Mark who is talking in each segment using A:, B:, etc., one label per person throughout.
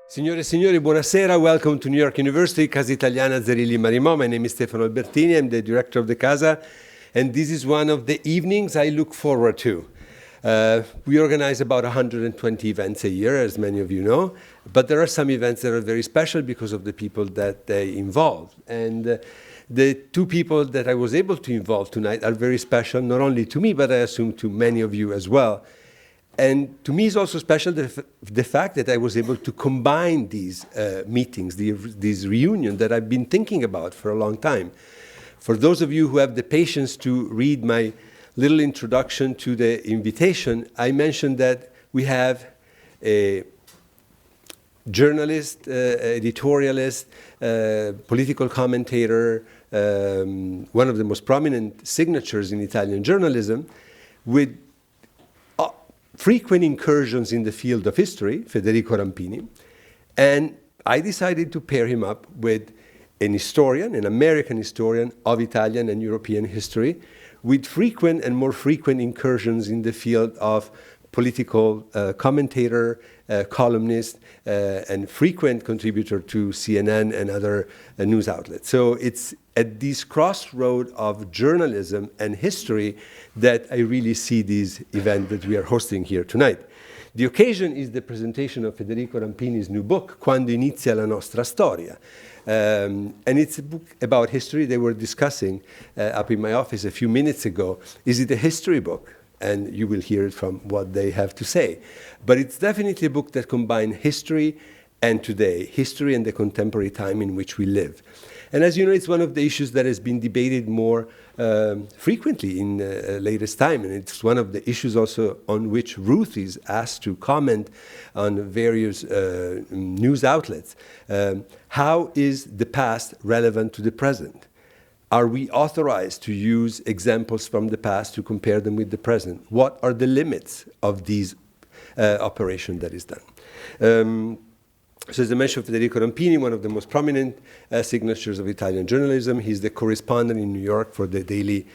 A: Signore e signori, buonasera. Welcome to New York University, Casa Italiana, Zerilli-Marimò. My name is Stefano Albertini. I'm the director of the Casa, and this is one of the evenings I look forward to. We organize about 120 events a year, as many of you know, but there are some events that are very special because of the people that they involve. And the two people that I was able to involve tonight are very special, not only to me, but I assume to many of you as well. And to me, it's also special the fact that I was able to combine these meetings, these reunions that I've been thinking about for a long time. For those of you who have the patience to read my little introduction to the invitation, I mentioned that we have a journalist, editorialist, political commentator, one of the most prominent signatures in Italian journalism, with frequent incursions in the field of history, Federico Rampini, and I decided to pair him up with an historian, an American historian of Italian and European history, with frequent and more frequent incursions in the field of political commentator, columnist, and frequent contributor to CNN and other news outlets. So it's at this crossroad of journalism and history that I really see this event that we are hosting here tonight. The occasion is the presentation of Federico Rampini's new book, Quando, inizia, nostra, storia. And it's a book about history. They were discussing up in my office a few minutes ago, is it a history book? And you will hear it from what they have to say. But it's definitely a book that combines history and today, history and the contemporary time in which we live. And as you know, it's one of the issues that has been debated more frequently in latest time. And it's one of the issues also on which Ruth is asked to comment on various news outlets. How is the past relevant to the present? Are we authorized to use examples from the past to compare them with the present? What are the limits of these operation that is done? So as I mentioned, Federico Rampini, one of the most prominent signatures of Italian journalism. He's the correspondent in New York for the daily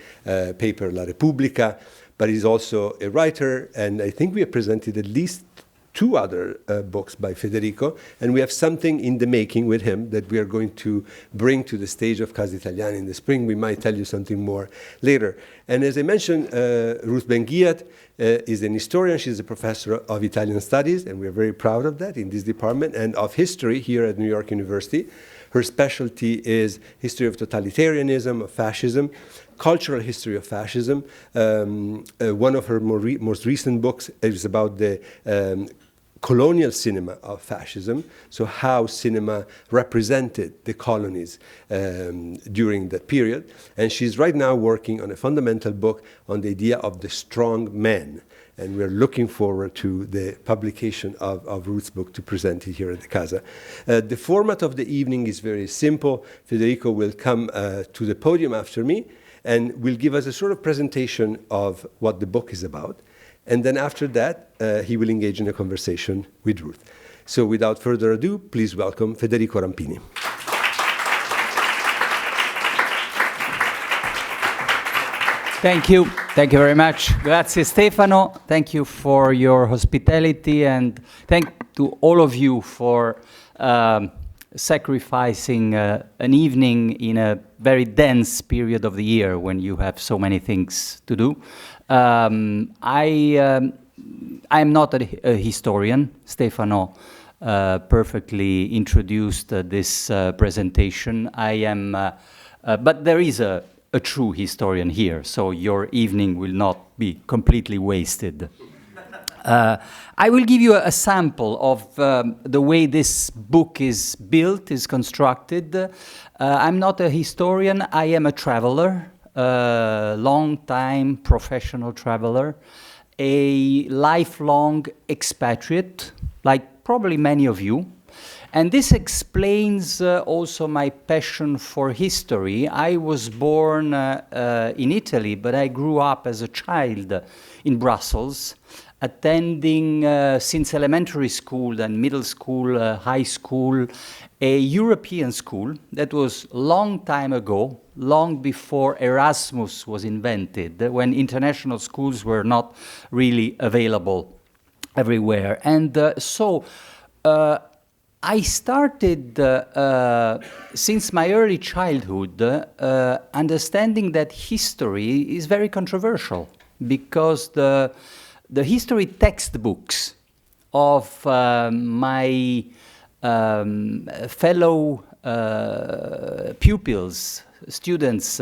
A: paper La Repubblica, but he's also a writer, and I think we have presented at least two other books by Federico, and we have something in the making with him that we are going to bring to the stage of Casa Italiana in the spring. We might tell you something more later. And as I mentioned, Ruth Ben-Ghiat is an historian. She's a professor of Italian studies, and we're very proud of that in this department, and of history here at New York University. Her specialty is history of totalitarianism, of fascism, cultural history of fascism. One of her most recent books is about the colonial cinema of fascism, so how cinema represented the colonies during that period. And she's right now working on a fundamental book on the idea of the strong man. And we're looking forward to the publication of Ruth's book to present it here at the Casa. The format of the evening is very simple. Federico will come to the podium after me and will give us a sort of presentation of what the book is about. And then after that, he will engage in a conversation with Ruth. So without further ado, please welcome Federico Rampini.
B: Thank you. Thank you very much. Grazie, Stefano. Thank you for your hospitality, and thank to all of you for sacrificing an evening in a very dense period of the year when you have so many things to do. I'm not a historian. Stefano perfectly introduced this presentation. I am, but there is a true historian here, so your evening will not be completely wasted. I will give you a sample of the way this book is built, is constructed. I'm not a historian, I am a traveler, long-time professional traveler, a lifelong expatriate, like probably many of you. And this explains also my passion for history. I was born in Italy, but I grew up as a child in Brussels, attending since elementary school, then middle school, high school, a European school that was long time ago, long before Erasmus was invented, when international schools were not really available everywhere. And so I started, since my early childhood, understanding that history is very controversial, because the history textbooks of my fellow pupils, students,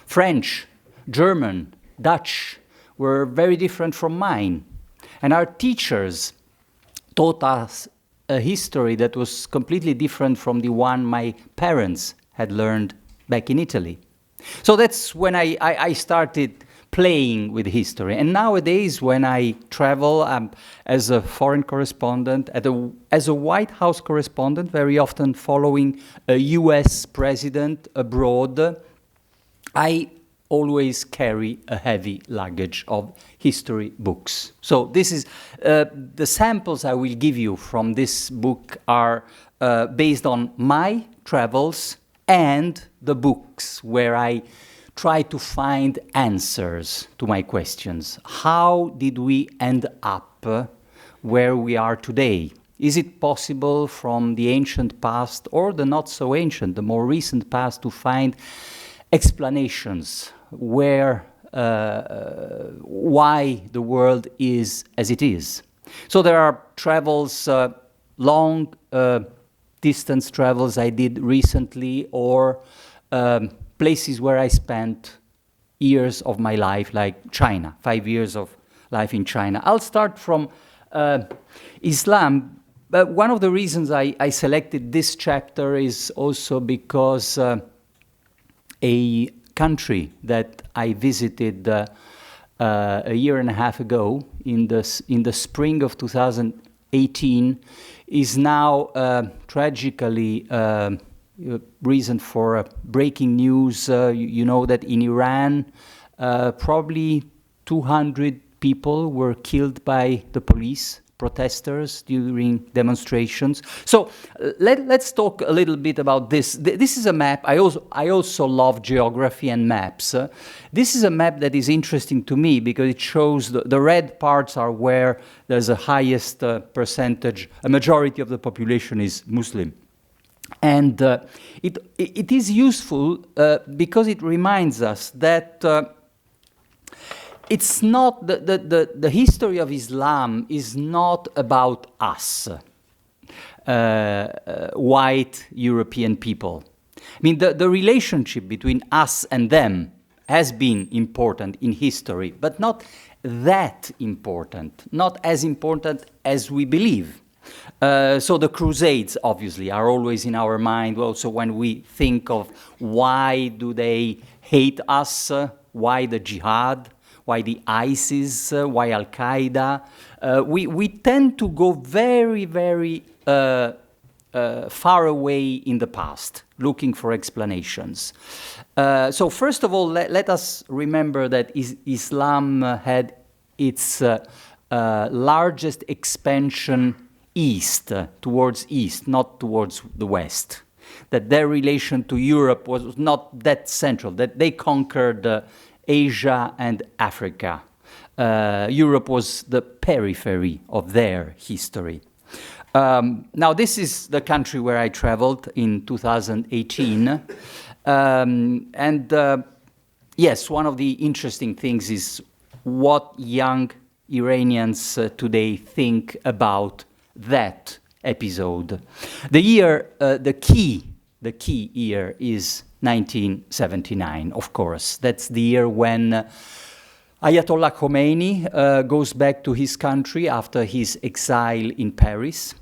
B: French, German, Dutch, were very different from mine. And our teachers taught us a history that was completely different from the one my parents had learned back in Italy. So that's when I started playing with history. And nowadays, when I travel as a foreign correspondent, as a White House correspondent, very often following a US president abroad, I always carry a heavy luggage of history books. So this is, the samples I will give you from this book are based on my travels and the books where I try to find answers to my questions. How did we end up where we are today? Is it possible from the ancient past or the not so ancient, the more recent past, to find explanations where, why the world is as it is? So there are travels, long distance travels I did recently, or places where I spent years of my life, like China, 5 years of life in China. I'll start from Islam, but one of the reasons I selected this chapter is also because a country that I visited a year and a half ago, in the spring of 2018, is now tragically reason for breaking news. You know that in Iran, probably 200 people were killed by the police, protesters, during demonstrations. So let's talk a little bit about this. This is a map. I also love geography and maps. This is a map that is interesting to me because it shows the red parts are where there's a highest percentage, a majority of the population is Muslim. And it is useful because it reminds us that it's not the history of Islam is not about us, white European people. I mean, the relationship between us and them has been important in history, but not that important, not as important as we believe. So the Crusades, obviously, are always in our mind. Also, when we think of why do they hate us, why the jihad, why the ISIS, why Al-Qaeda, we tend to go very, very far away in the past, looking for explanations. So first of all, let us remember that Islam had its largest expansion east, towards east, not towards the west. That their relation to Europe was not that central, that they conquered Asia and Africa. Europe was the periphery of their history. Now, this is the country where I traveled in 2018. Yes, one of the interesting things is what young Iranians today think about that episode. The year, the key year is 1979, of course. That's the year when Ayatollah Khomeini goes back to his country after his exile in Paris.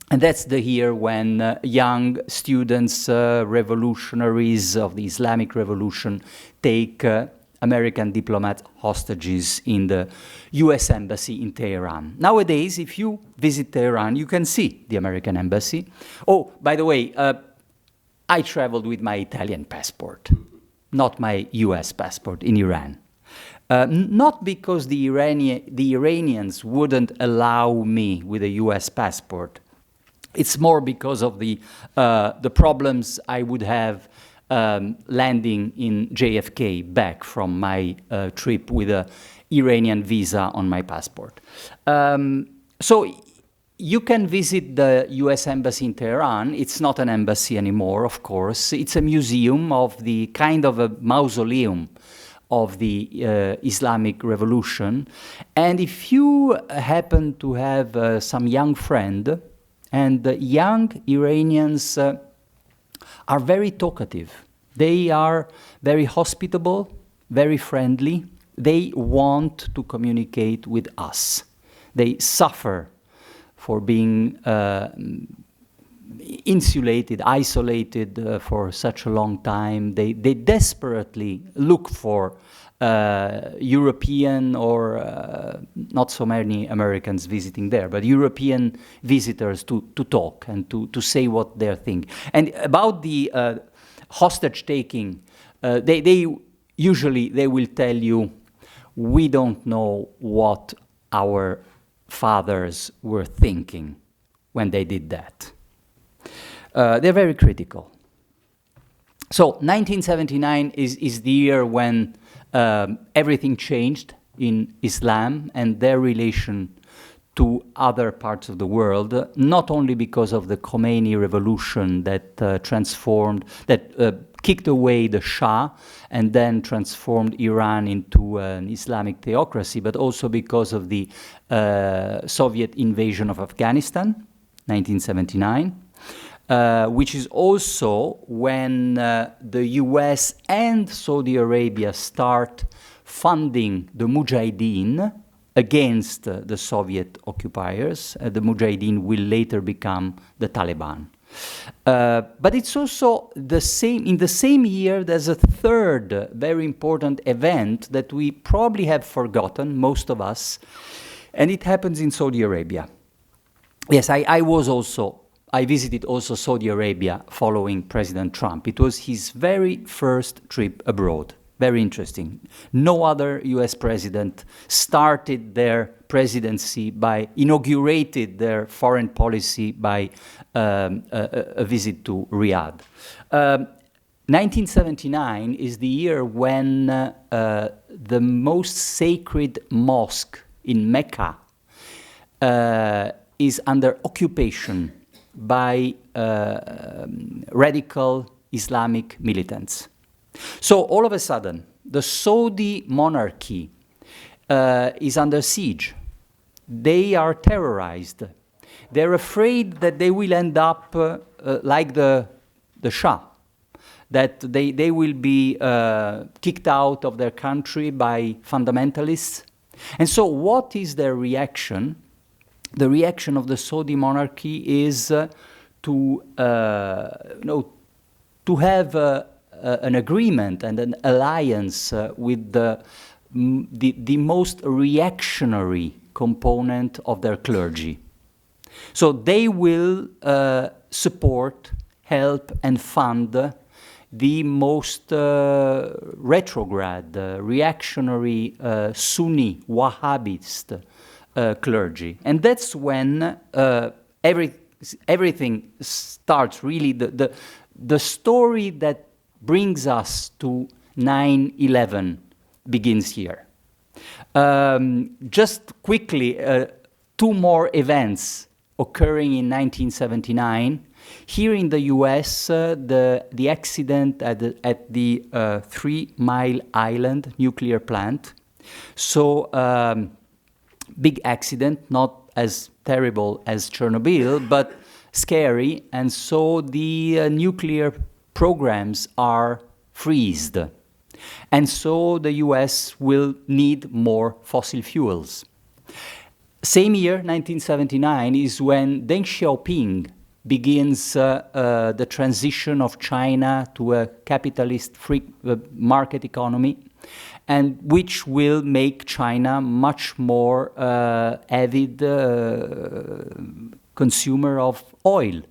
B: And that's the year when young students, revolutionaries of the Islamic Revolution, take American diplomats hostages in the US Embassy in Tehran. Nowadays, if you visit Tehran, you can see the American Embassy. Oh, by the way, I traveled with my Italian passport, not my US passport in Iran. Not because the Iranians wouldn't allow me with a US passport. It's more because of the problems I would have landing in JFK back from my trip with a Iranian visa on my passport. So you can visit the US Embassy in Tehran. It's not an embassy anymore, of course. It's a museum of the kind of a mausoleum of the Islamic Revolution. And if you happen to have some young friend, and the young Iranians are very talkative. They are very hospitable, very friendly. They want to communicate with us. They suffer for being insulated, isolated for such a long time. They desperately look for European or not so many Americans visiting there, but European visitors to talk and to say what they're thinking. And about the hostage taking, they usually will tell you, we don't know what our fathers were thinking when they did that. They're very critical. So 1979 is the year when everything changed in Islam and their relation to other parts of the world, not only because of the Khomeini revolution that kicked away the Shah and then transformed Iran into an Islamic theocracy, but also because of the Soviet invasion of Afghanistan, 1979. Which is also when the US and Saudi Arabia start funding the Mujahideen against the Soviet occupiers. The Mujahideen will later become the Taliban. But it's also in the same year, there's a third very important event that we probably have forgotten, most of us, and it happens in Saudi Arabia. Yes, I visited also Saudi Arabia following President Trump. It was his very first trip abroad. Very interesting. No other US president started their presidency inaugurated their foreign policy by a visit to Riyadh. 1979 is the year when the most sacred mosque in Mecca is under occupation by radical Islamic militants. So all of a sudden, the Saudi monarchy is under siege. They are terrorized. They're afraid that they will end up like the Shah, that they will be kicked out of their country by fundamentalists. And so what is their reaction? The reaction of the Saudi monarchy is to have an agreement and an alliance with the most reactionary component of their clergy. So they will support, help, and fund the most retrograde, reactionary Sunni Wahhabist clergy. And that's when everything starts, really, the story that brings us to 9/11 begins here. Just quickly, two more events occurring in 1979. Here in the US, the accident at the 3 Mile Island nuclear plant. So, big accident, not as terrible as Chernobyl, but scary. And so the nuclear programs are freezed. And so the US will need more fossil fuels. Same year, 1979, is when Deng Xiaoping begins the transition of China to a capitalist free market economy, and which will make China much more avid consumer of oil.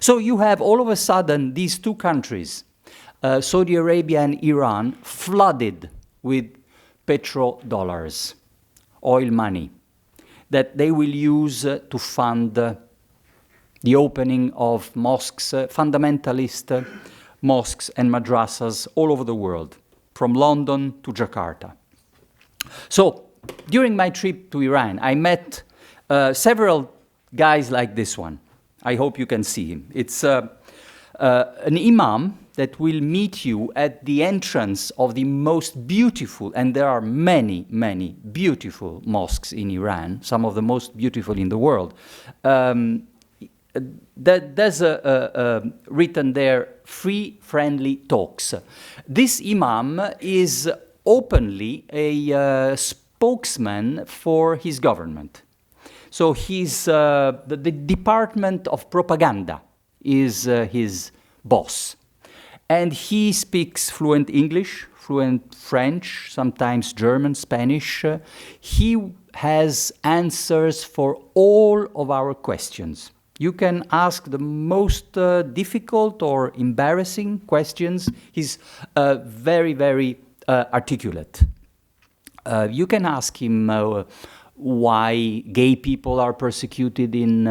B: So you have all of a sudden these two countries, Saudi Arabia and Iran, flooded with petrodollars, oil money, that they will use to fund the opening of mosques, fundamentalist mosques and madrasas all over the world, from London to Jakarta. So, during my trip to Iran, I met several guys like this one. I hope you can see him. It's an imam that will meet you at the entrance of the most beautiful, and there are many, many beautiful mosques in Iran, some of the most beautiful in the world. There's written there, free, friendly talks. This imam is openly a spokesman for his government. So he's, the Department of Propaganda is his boss. And he speaks fluent English, fluent French, sometimes German, Spanish. He has answers for all of our questions. You can ask the most difficult or embarrassing questions. He's very, very articulate. You can ask him why gay people are persecuted in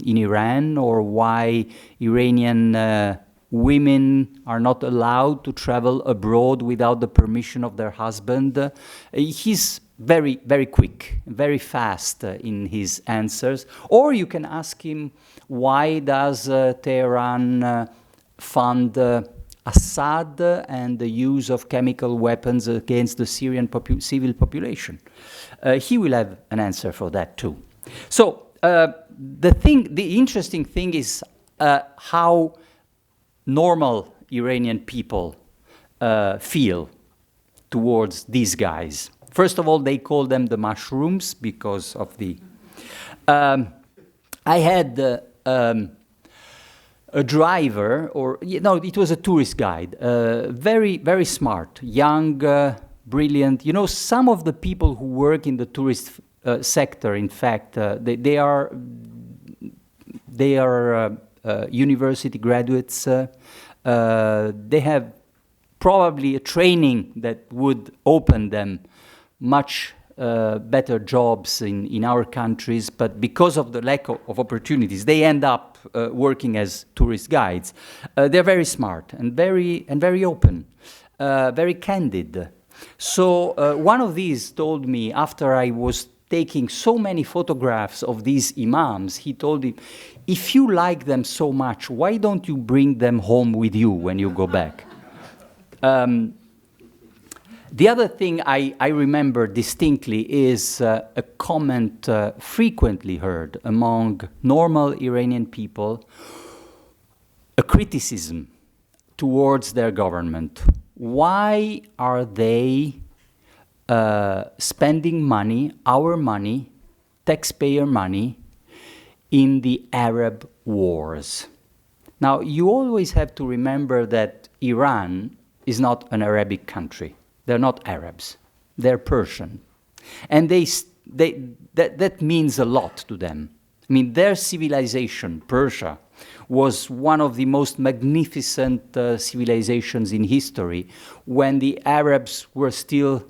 B: Iran, or why Iranian women are not allowed to travel abroad without the permission of their husband. He's very, very quick, very fast in his answers. Or you can ask him, why does Tehran fund Assad and the use of chemical weapons against the Syrian civil population? He will have an answer for that too. So the interesting thing is how normal Iranian people feel towards these guys. First of all, they call them the mushrooms because of the... I had a driver, or no, it was a tourist guide, very, very smart, young, brilliant. You know, some of the people who work in the tourist sector, in fact, they are university graduates. They have probably a training that would open them much better jobs in our countries, but because of the lack of opportunities, they end up working as tourist guides. They're very smart and very open, very candid. So one of these told me, after I was taking so many photographs of these imams, he told me, if you like them so much, why don't you bring them home with you when you go back? The other thing I remember distinctly is a comment frequently heard among normal Iranian people, a criticism towards their government. Why are they spending money, our money, taxpayer money, in the Arab wars? Now, you always have to remember that Iran is not an Arabic country. They're not Arabs. They're Persian. And that means a lot to them. I mean, their civilization, Persia, was one of the most magnificent civilizations in history when the Arabs were still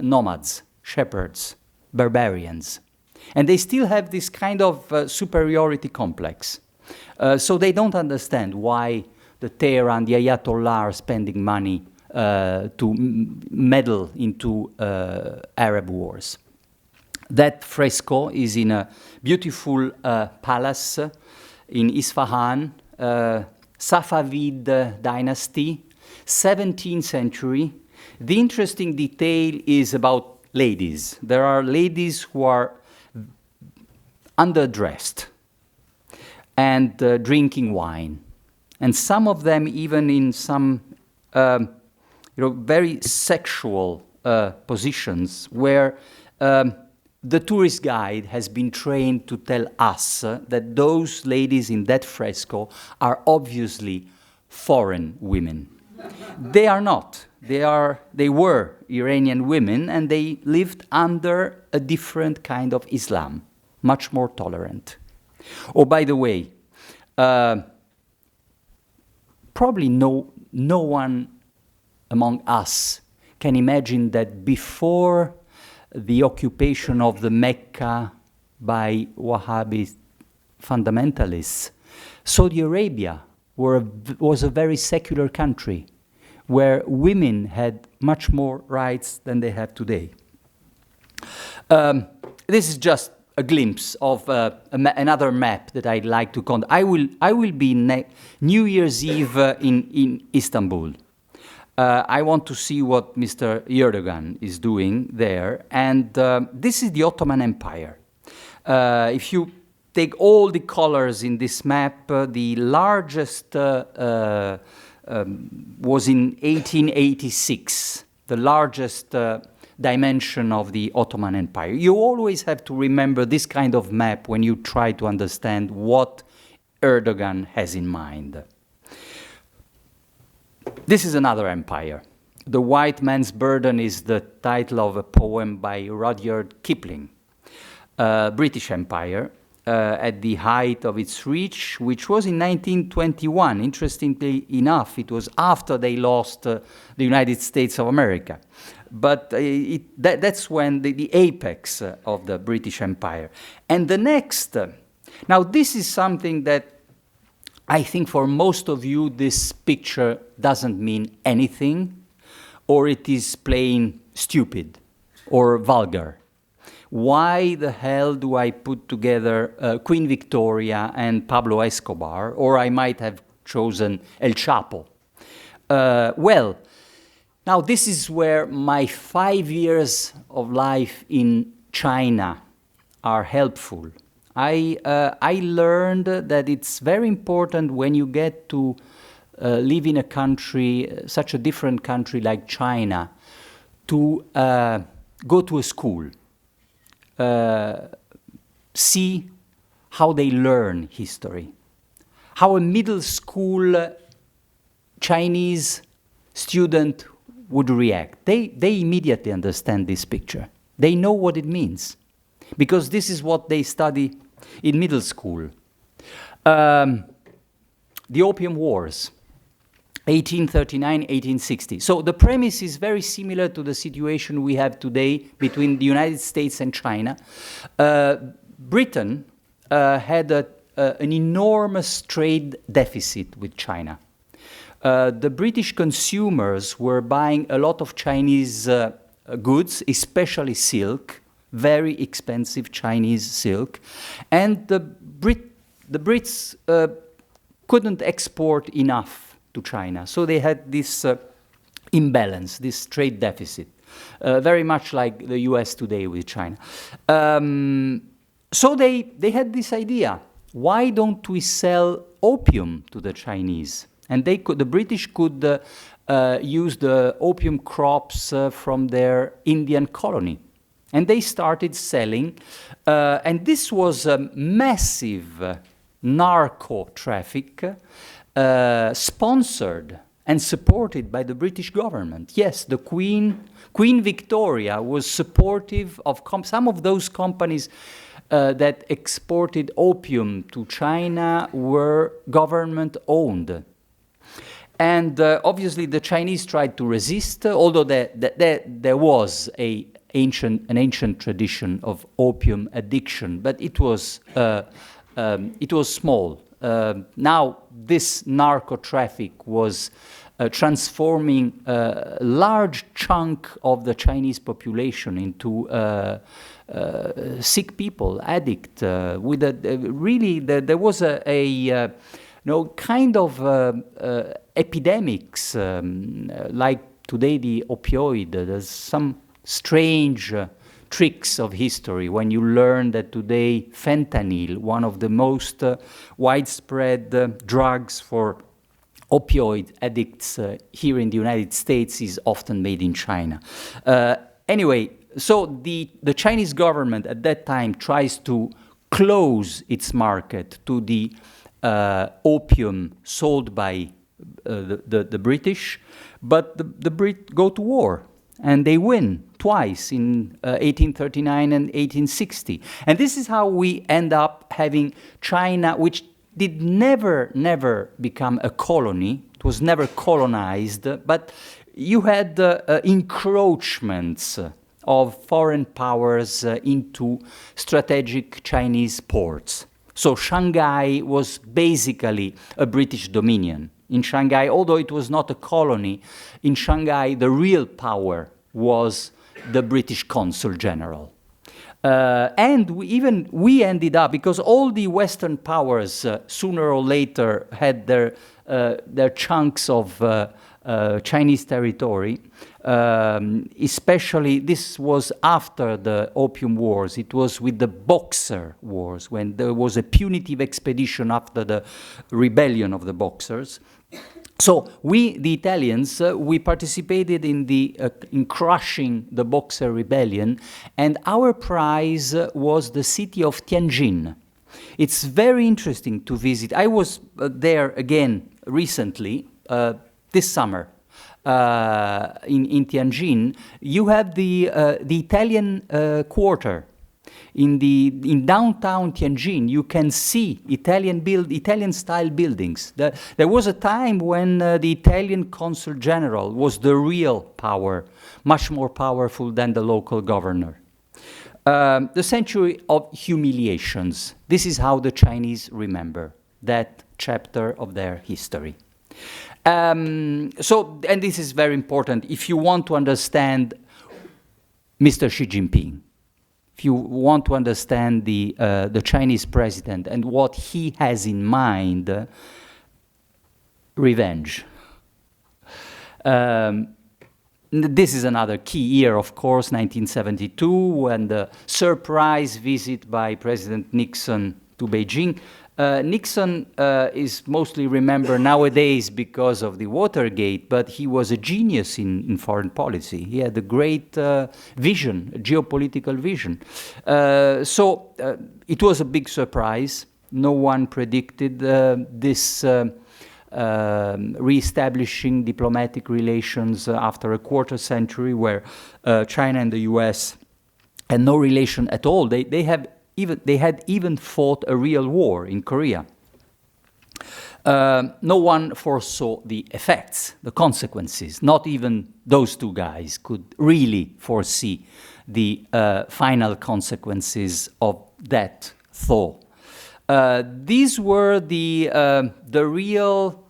B: nomads, shepherds, barbarians. And they still have this kind of superiority complex. So they don't understand why the Tehran, the Ayatollah are spending money to meddle into Arab wars. That fresco is in a beautiful palace in Isfahan, Safavid dynasty, 17th century. The interesting detail is about ladies. There are ladies who are underdressed and drinking wine. And some of them even in some very sexual positions where the tourist guide has been trained to tell us that those ladies in that fresco are obviously foreign women. They are not. They were Iranian women, and they lived under a different kind of Islam, much more tolerant. Oh, by the way, probably no one among us can imagine that before the occupation of the Mecca by Wahhabi fundamentalists, Saudi Arabia was a very secular country where women had much more rights than they have today. This is just a glimpse of another map that I'd like to conduct. I will be New Year's Eve in Istanbul. I want to see what Mr. Erdogan is doing there. And this is the Ottoman Empire. If you take all the colors in this map, the largest was in 1886, the largest dimension of the Ottoman Empire. You always have to remember this kind of map when you try to understand what Erdogan has in mind. This is another empire. The White Man's Burden is the title of a poem by Rudyard Kipling. British Empire, at the height of its reach, which was in 1921. Interestingly enough, it was after they lost the United States of America. But that's when the apex of the British Empire. And the next, now this is something that I think for most of you this picture doesn't mean anything, or it is plain stupid or vulgar. Why the hell do I put together Queen Victoria and Pablo Escobar, or I might have chosen El Chapo? Well, now this is where my 5 years of life in China are helpful. I learned that it's very important when you get to live in a country, such a different country like China, to go to a school. See how they learn history, how a middle school Chinese student would react. They immediately understand this picture. They know what it means, because this is what they study in middle school. The Opium Wars, 1839-1860. So the premise is very similar to the situation we have today between the United States and China. Britain had an enormous trade deficit with China. The British consumers were buying a lot of Chinese goods, especially silk, very expensive Chinese silk, and the Brits couldn't export enough to China. So they had this imbalance, this trade deficit, very much like the US today with China. So they had this idea, why don't we sell opium to the Chinese? And the British could use the opium crops from their Indian colony. And they started selling, and this was a massive narco traffic sponsored and supported by the British government. Yes, the Queen Victoria was supportive of some of those companies that exported opium to China were government-owned. And obviously the Chinese tried to resist, although there was an ancient tradition of opium addiction, but it was small. Now this narco traffic was transforming a large chunk of the Chinese population into sick people, addict. There was a kind of epidemics like today the opioid. There's some strange tricks of history when you learn that today fentanyl, one of the most widespread drugs for opioid addicts here in the United States, is often made in China. Anyway, so the Chinese government at that time tries to close its market to the opium sold by the British, but the Brits go to war. And they win twice in 1839 and 1860. And this is how we end up having China, which did never become a colony. It was never colonized, but you had encroachments of foreign powers into strategic Chinese ports. So Shanghai was basically a British dominion. In Shanghai, although it was not a colony, in Shanghai the real power was the British consul general. And we ended up, because all the Western powers sooner or later had their chunks of Chinese territory, especially this was after the Opium Wars. It was with the Boxer Wars, when there was a punitive expedition after the rebellion of the Boxers. So we, the Italians, we participated in crushing the Boxer rebellion, and our prize was the city of Tianjin. It's very interesting to visit. I was there again recently, this summer, in Tianjin. You have the Italian quarter. In downtown Tianjin, you can see Italian-style buildings. There was a time when the Italian consul general was the real power, much more powerful than the local governor. The century of humiliations. This is how the Chinese remember that chapter of their history. And this is very important if you want to understand Mr. Xi Jinping. If you want to understand the Chinese president and what he has in mind, revenge. This is another key year, of course, 1972, when the surprise visit by President Nixon to Beijing. Nixon is mostly remembered nowadays because of the Watergate, but he was a genius in foreign policy. He had a great vision, a geopolitical vision. So it was a big surprise. No one predicted this re-establishing diplomatic relations after a quarter century where China and the US had no relation at all. They had even fought a real war in Korea. No one foresaw the effects, the consequences. Not even those two guys could really foresee the final consequences of that thaw. These were the real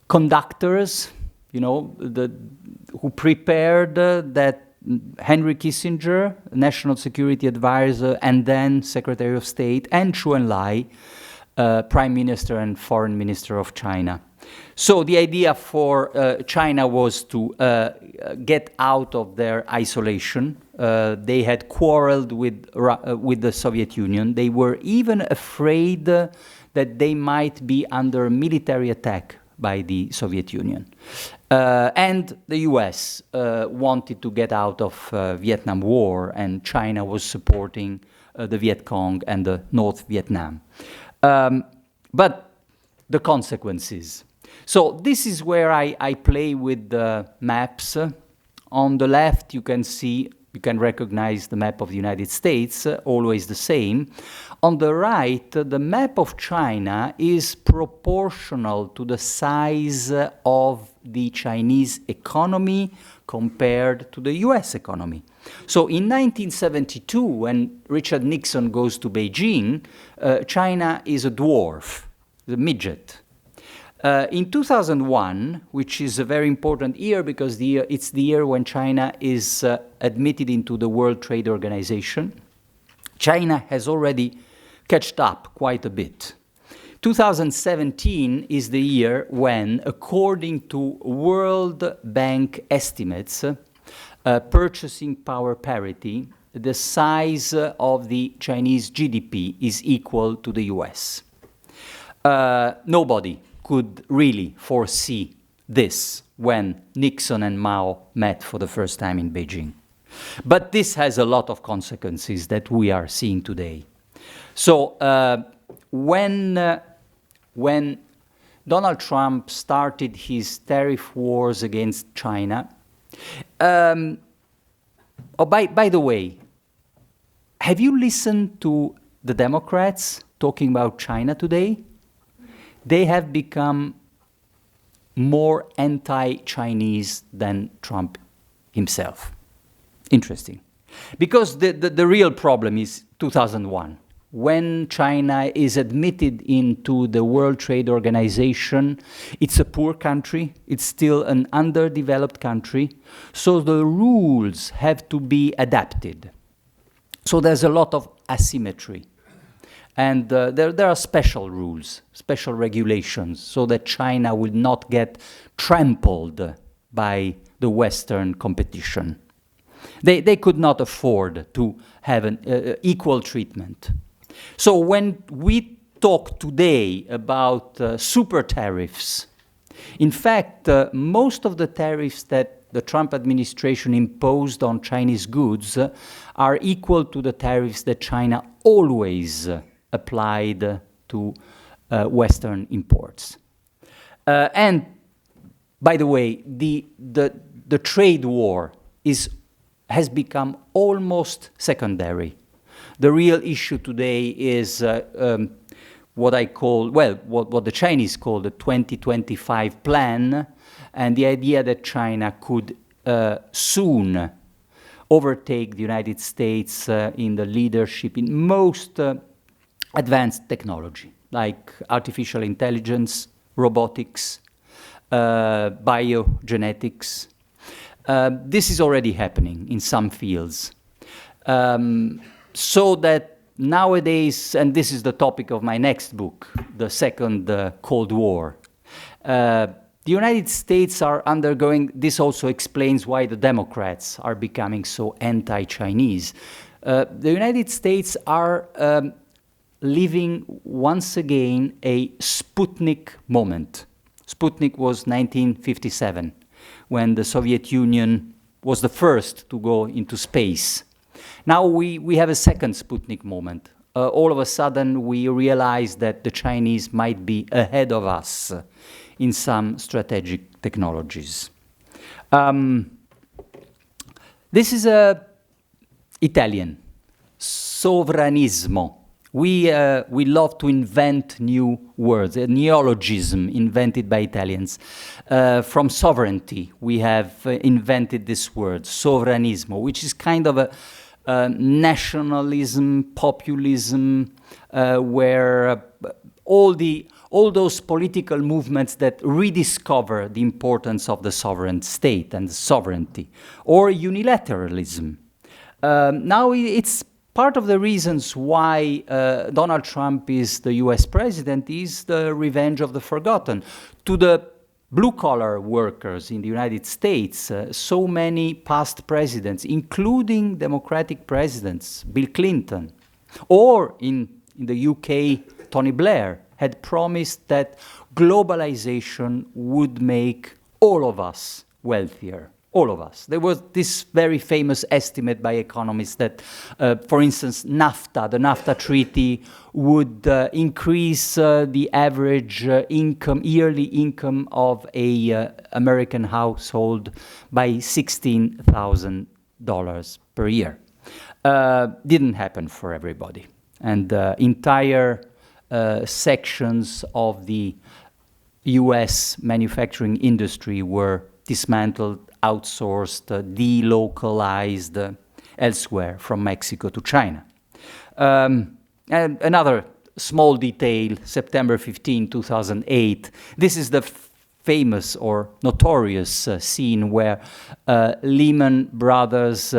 B: conductors, you know, who prepared that Henry Kissinger, National Security Advisor, and then Secretary of State, and Zhou Enlai, Prime Minister and Foreign Minister of China. So the idea for China was to get out of their isolation. They had quarreled with the Soviet Union. They were even afraid that they might be under military attack by the Soviet Union. And the US wanted to get out of Vietnam War, and China was supporting the Viet Cong and the North Vietnam. But the consequences. So this is where I play with the maps. On the left, you can recognize the map of the United States, always the same. On the right, the map of China is proportional to the size of the Chinese economy compared to the US economy. So in 1972, when Richard Nixon goes to Beijing, China is a dwarf, the midget. In 2001, which is a very important year because it's the year when China is admitted into the World Trade Organization, China has already catched up quite a bit. 2017 is the year when, according to World Bank estimates, purchasing power parity, the size of the Chinese GDP is equal to the US. Nobody could really foresee this when Nixon and Mao met for the first time in Beijing. But this has a lot of consequences that we are seeing today. So when Donald Trump started his tariff wars against China, by the way, have you listened to the Democrats talking about China today? They have become more anti-Chinese than Trump himself. Interesting. Because the real problem is 2001. When China is admitted into the World Trade Organization, it's a poor country, it's still an underdeveloped country, so the rules have to be adapted. So there's a lot of asymmetry. And there are special rules, special regulations, so that China will not get trampled by the Western competition. They could not afford to have an equal treatment. So when we talk today about super tariffs, in fact, most of the tariffs that the Trump administration imposed on Chinese goods are equal to the tariffs that China always applied to Western imports. And by the way, the trade war has become almost secondary. The real issue today is what I call, well, what the Chinese call the 2025 plan, and the idea that China could soon overtake the United States in the leadership in most advanced technology, like artificial intelligence, robotics, biogenetics. This is already happening in some fields. So that nowadays, and this is the topic of my next book, the second Cold War, the United States are undergoing, this also explains why the Democrats are becoming so anti-Chinese. The United States are living once again a Sputnik moment. Sputnik was 1957, when the Soviet Union was the first to go into space. Now we have a second Sputnik moment. All of a sudden we realize that the Chinese might be ahead of us in some strategic technologies. This is Italian, sovranismo. We love to invent new words, a neologism invented by Italians. From sovereignty, we have invented this word, sovranismo, which is kind of a nationalism, populism, where all those political movements that rediscover the importance of the sovereign state and sovereignty, or unilateralism. Now it's part of the reasons why Donald Trump is the US president is the revenge of the forgotten. To the blue-collar workers in the United States, so many past presidents, including Democratic presidents, Bill Clinton, or in the UK, Tony Blair, had promised that globalization would make all of us wealthier. All of us. There was this very famous estimate by economists that, for instance, NAFTA, the NAFTA treaty, would increase the average income, yearly income of a American household by $16,000 per year. Didn't happen for everybody. And entire sections of the US manufacturing industry were dismantled, outsourced, delocalized elsewhere from Mexico to China. And another small detail, September 15, 2008, this is the famous or notorious scene where Lehman Brothers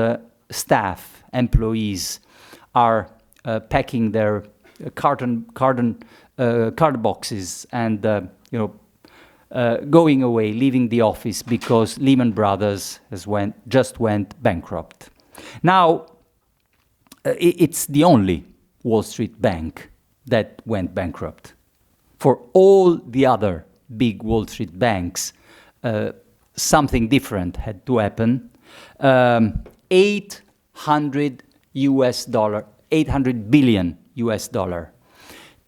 B: staff, employees, are packing their card boxes and going away, leaving the office because Lehman Brothers just went bankrupt. Now, it's the only Wall Street bank that went bankrupt. For all the other big Wall Street banks, something different had to happen. $800 billion US dollar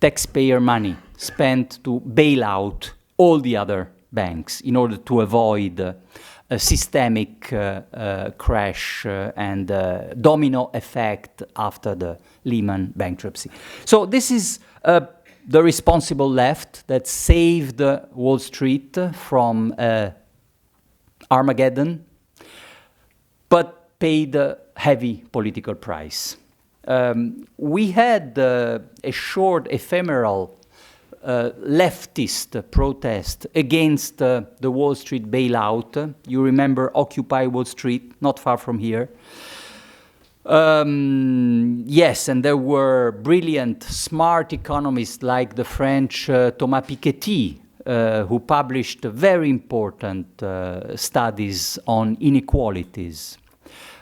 B: taxpayer money spent to bail out all the other banks in order to avoid a systemic crash and domino effect after the Lehman bankruptcy. So this is the responsible left that saved Wall Street from Armageddon, but paid a heavy political price. We had a short, ephemeral leftist protest against the Wall Street bailout. You remember Occupy Wall Street, not far from here. Yes, and there were brilliant, smart economists like the French Thomas Piketty, who published very important studies on inequalities.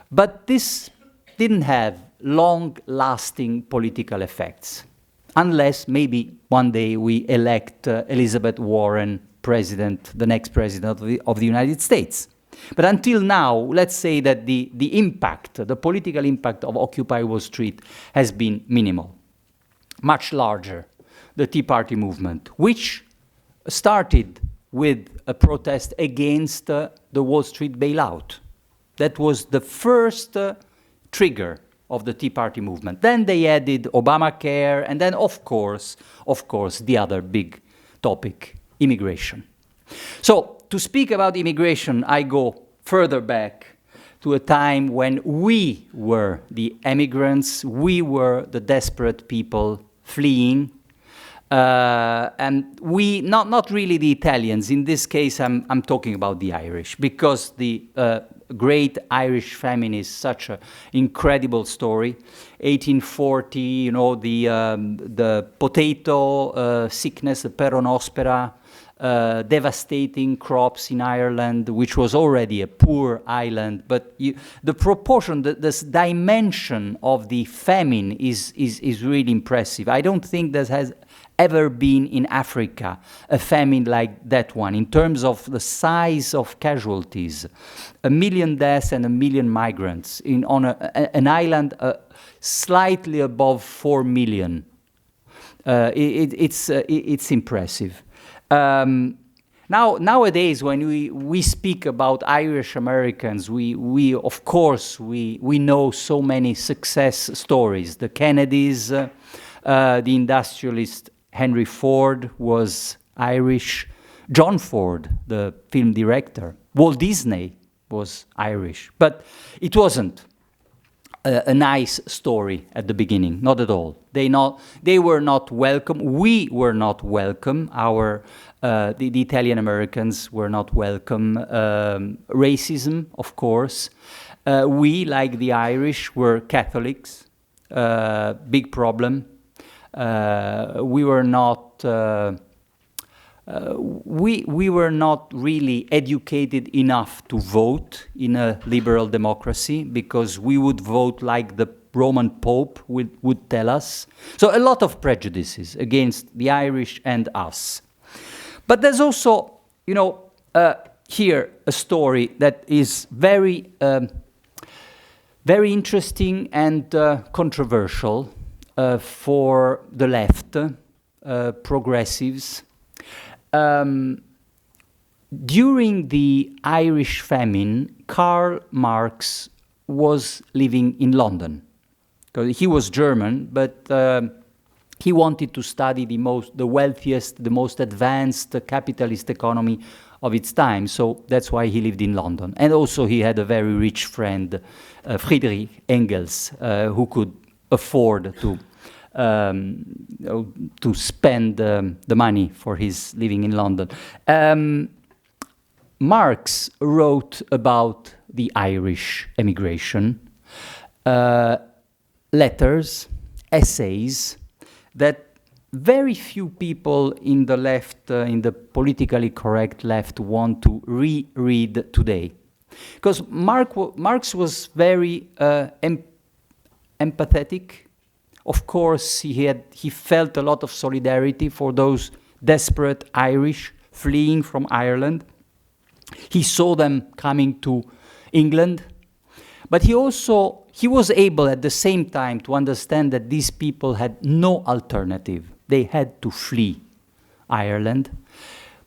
B: But this didn't have long-lasting political effects, unless maybe one day we elect Elizabeth Warren president, the next president of the United States. But until now, let's say that the impact, the political impact of Occupy Wall Street has been minimal. Much larger, the Tea Party movement, which started with a protest against the Wall Street bailout. That was the first trigger of the Tea Party movement. Then they added Obamacare, and then of course, the other big topic, immigration. So to speak about immigration, I go further back to a time when we were the emigrants, we were the desperate people fleeing, and we, not really the Italians. In this case, I'm talking about the Irish, because the great Irish famine is such an incredible story. 1840, you know, the potato sickness, the peronospora, devastating crops in Ireland, which was already a poor island. But the proportion, this dimension of the famine is really impressive. I don't think there has ever been in Africa a famine like that one, in terms of the size of casualties. 1 million deaths and 1 million migrants on an island slightly above 4 million. It's impressive. Nowadays, when we speak about Irish Americans, we of course know so many success stories. The Kennedys, the industrialist Henry Ford was Irish. John Ford, the film director. Walt Disney was Irish. But it wasn't a nice story at the beginning, not at all. They were not welcome. We were not welcome. The Italian Americans were not welcome. Racism, of course. We, like the Irish, were Catholics. Big problem. We were not really educated enough to vote in a liberal democracy, because we would vote like the Roman Pope would tell us. So a lot of prejudices against the Irish and us. But there's also, you know, here a story that is very, very interesting and controversial for the left, progressives. During the Irish famine, Karl Marx was living in London. He was German, but he wanted to study the wealthiest, the most advanced capitalist economy of its time. So that's why he lived in London. And also he had a very rich friend, Friedrich Engels, who could afford to spend the money for his living in London. Marx wrote about the Irish emigration, letters, essays that very few people in the left, in the politically correct left, want to reread today. Because Marx was very empathetic. Of course, he felt a lot of solidarity for those desperate Irish fleeing from Ireland. He saw them coming to England. But he was able at the same time to understand that these people had no alternative. They had to flee Ireland,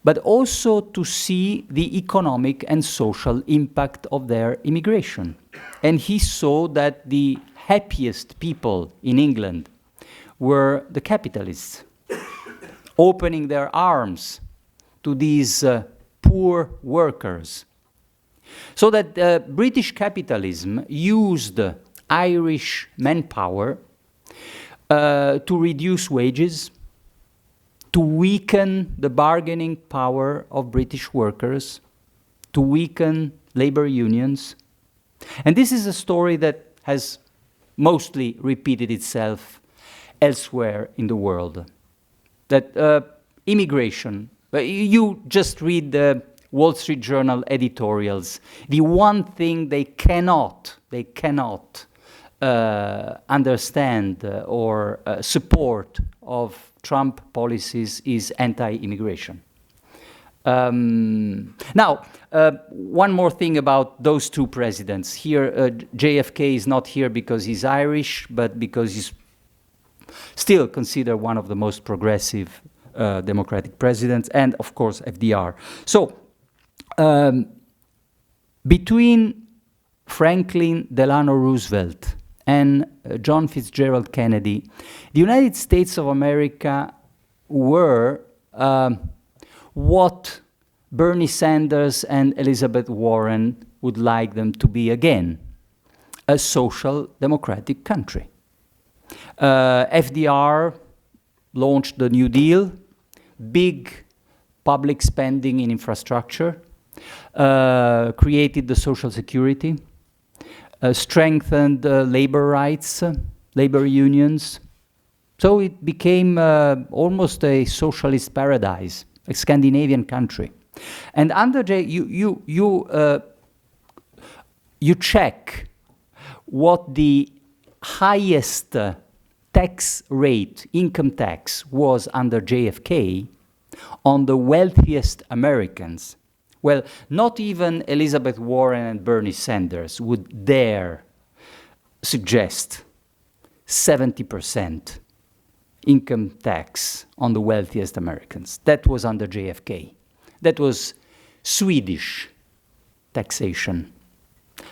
B: but also to see the economic and social impact of their immigration. And he saw that the happiest people in England were the capitalists. opening their arms to these poor workers. So that British capitalism used Irish manpower to reduce wages, to weaken the bargaining power of British workers, to weaken labor unions. And this is a story that has mostly repeated itself elsewhere in the world. That immigration, you just read the Wall Street Journal editorials. The one thing they cannot understand or support of Trump policies is anti-immigration. Now, one more thing about those two presidents. Here, JFK is not here because he's Irish, but because he's still considered one of the most progressive democratic presidents, and of course FDR. So, between Franklin Delano Roosevelt and John Fitzgerald Kennedy, the United States of America were what Bernie Sanders and Elizabeth Warren would like them to be again, a social democratic country. FDR launched the New Deal, big public spending in infrastructure, created the Social Security, strengthened labor rights, labor unions. So it became almost a socialist paradise, a Scandinavian country. And under you check what the highest tax rate, income tax, was under JFK on the wealthiest Americans. Well, not even Elizabeth Warren and Bernie Sanders would dare suggest 70% income tax on the wealthiest Americans. That was under JFK. That was Swedish taxation.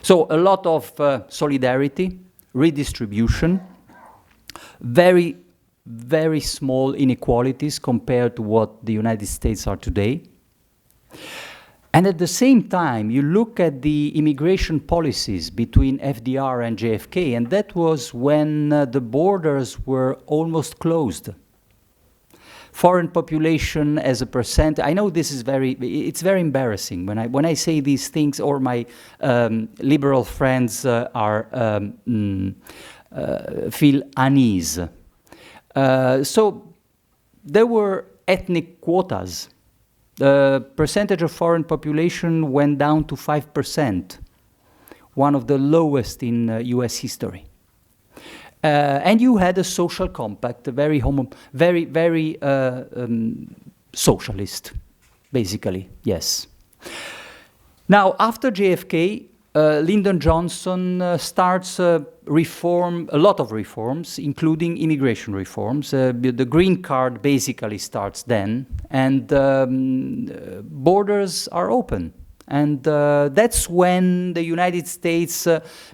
B: So a lot of solidarity, redistribution, very, very small inequalities compared to what the United States are today. And at the same time, you look at the immigration policies between FDR and JFK, and that was when the borders were almost closed. Foreign population as a percent, I know this is it's very embarrassing when I say these things, or my liberal friends feel unease. So there were ethnic quotas. The percentage of foreign population went down to 5%, one of the lowest in US history. And you had a social compact, a very socialist, basically, yes. Now, after JFK, Lyndon Johnson starts a lot of reforms, including immigration reforms. The green card basically starts then, and borders are open. And that's when the United States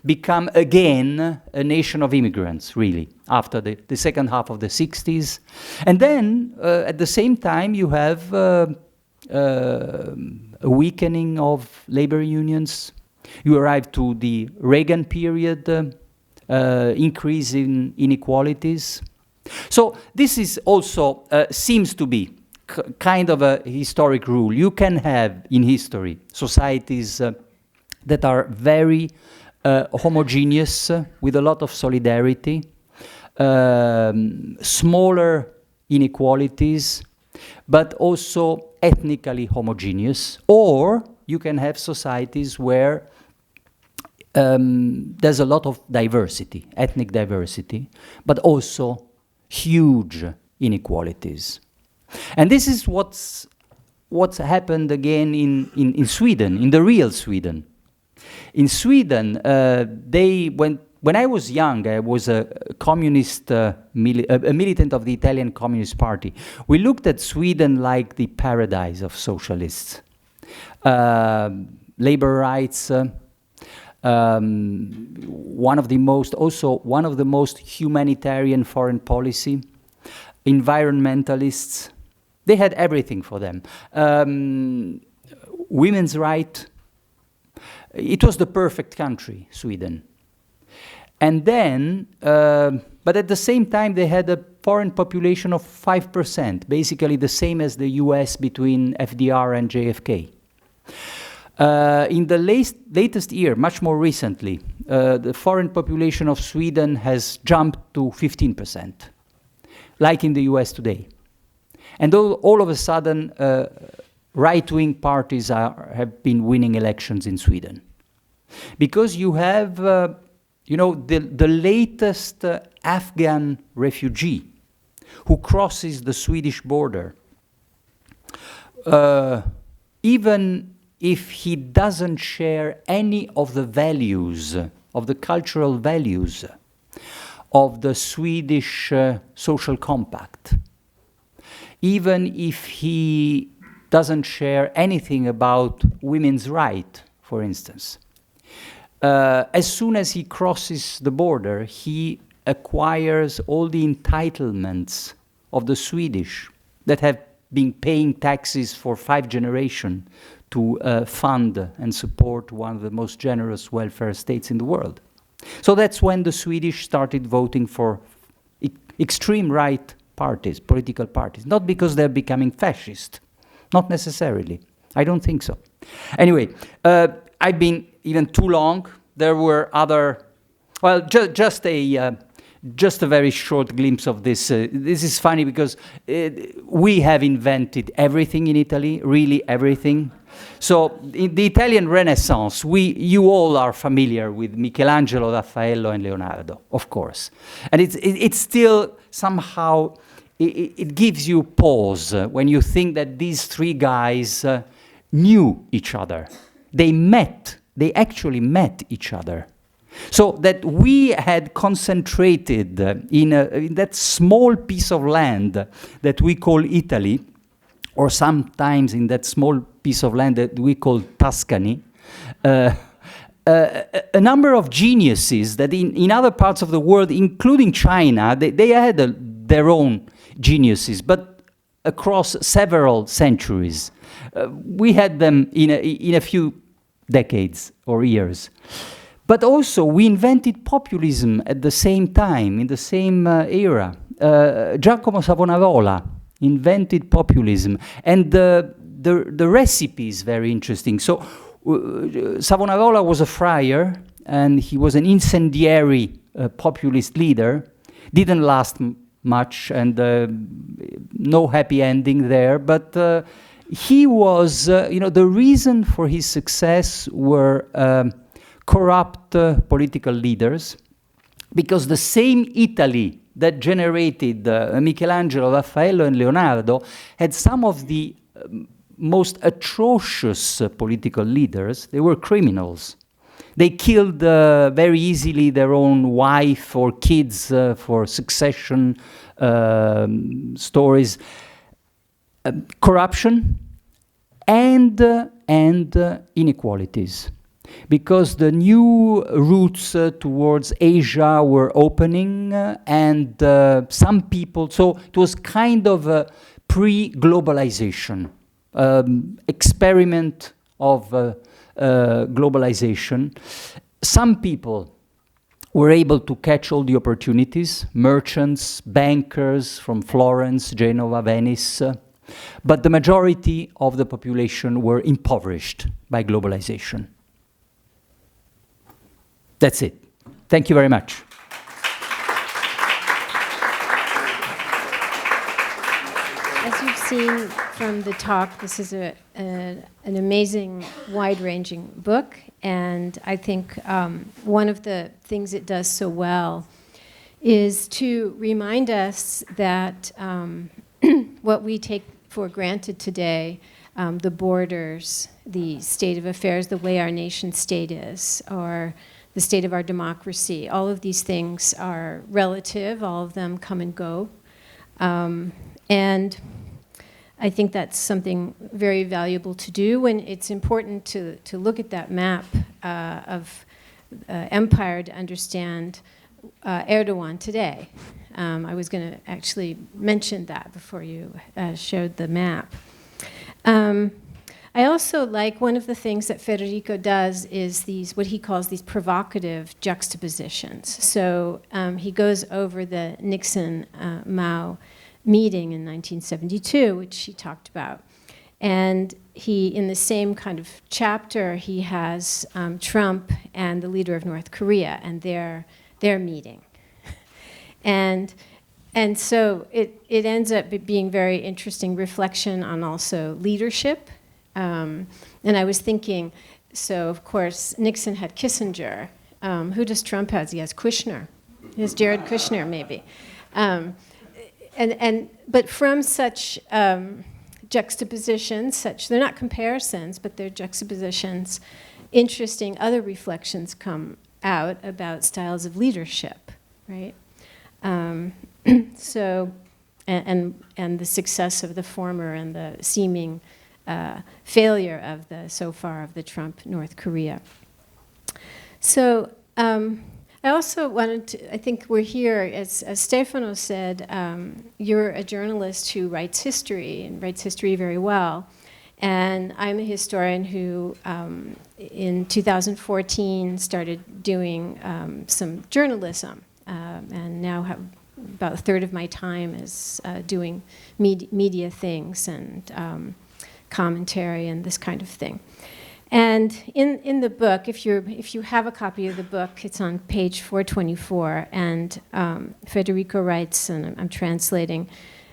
B: become again a nation of immigrants, really, after the second half of the 60s. And then, at the same time, you have a weakening of labor unions. You arrive to the Reagan period, increase in inequalities. So this is also seems to be kind of a historic rule. You can have in history societies that are very homogeneous, with a lot of solidarity, smaller inequalities, but also ethnically homogeneous. Or you can have societies where there's a lot of diversity, ethnic diversity, but also huge inequalities. And this is what's happened again in Sweden, in the real Sweden. In Sweden, when I was young, I was a communist, a militant of the Italian Communist Party. We looked at Sweden like the paradise of socialists. Labor rights, one of the most humanitarian foreign policy, environmentalists, They had everything for them. Women's right. It was the perfect country, Sweden. And then, but at the same time, they had a foreign population of 5%, basically the same as the US between FDR and JFK. In the latest year, much more recently, the foreign population of Sweden has jumped to 15%, like in the US today. And all of a sudden, right-wing parties have been winning elections in Sweden. Because you have, the latest Afghan refugee who crosses the Swedish border, even if he doesn't share any of the values, of the cultural values of the Swedish social compact, even if he doesn't share anything about women's rights, for instance, as soon as he crosses the border, he acquires all the entitlements of the Swedish that have been paying taxes for 5 generations to fund and support one of the most generous welfare states in the world. So that's when the Swedish started voting for extreme right parties, political parties, not because they're becoming fascist, not necessarily. I don't think so. Anyway, I've been even too long. There were other, well, just a very short glimpse of this. This is funny because we have invented everything in Italy, really everything. So in the Italian Renaissance, you all are familiar with Michelangelo, Raffaello, and Leonardo, of course. And it's still somehow, it gives you pause when you think that these 3 guys knew each other. They actually met each other. So that we had concentrated in that small piece of land that we call Italy, or sometimes in that small piece of land that we call Tuscany, a number of geniuses that in other parts of the world, including China, they had their own geniuses, but across several centuries. We had them in a few decades or years. But also, we invented populism at the same time, in the same era. Giacomo Savonarola invented populism, and the recipe is very interesting. So, Savonarola was a friar, and he was an incendiary populist leader. Didn't last much, and no happy ending there. But he was, the reason for his success were corrupt political leaders, because the same Italy that generated Michelangelo, Raffaello, and Leonardo had some of the most atrocious political leaders. They were criminals. They killed very easily their own wife or kids for succession stories. Corruption and inequalities. Because the new routes towards Asia were opening, and some people, so it was kind of a pre-globalization, experiment of globalization. Some people were able to catch all the opportunities, merchants, bankers from Florence, Genova, Venice, but the majority of the population were impoverished by globalization. That's it. Thank you very much.
C: As you've seen from the talk, this is an amazing, wide-ranging book, and I think one of the things it does so well is to remind us that what we take for granted today, the borders, the state of affairs, the way our nation state is, or the state of our democracy. All of these things are relative. All of them come and go. And I think that's something very valuable to do, and it's important to look at that map of empire to understand Erdogan today. I was going to actually mention that before you showed the map. I also like one of the things that Federico does is these, what he calls these provocative juxtapositions. So he goes over the Nixon-Mao meeting in 1972, which he talked about. And he, in the same kind of chapter, he has Trump and the leader of North Korea and their meeting. And so it ends up being very interesting reflection on also leadership. And I was thinking, so of course, Nixon had Kissinger. Who does Trump have? He has Kushner. He has Jared Kushner, maybe. But from such juxtapositions, they're not comparisons, but they're juxtapositions, interesting other reflections come out about styles of leadership, right? So, and the success of the former and the seeming failure of so far of the Trump North Korea. So I also wanted to, I think we're here, as Stefano said, you're a journalist who writes history and writes history very well. And I'm a historian who, in 2014, started doing some journalism, and now have about a third of my time is doing media things and commentary and this kind of thing. And in the book, if you have a copy of the book, it's on page 424, and Federico writes, and I'm translating,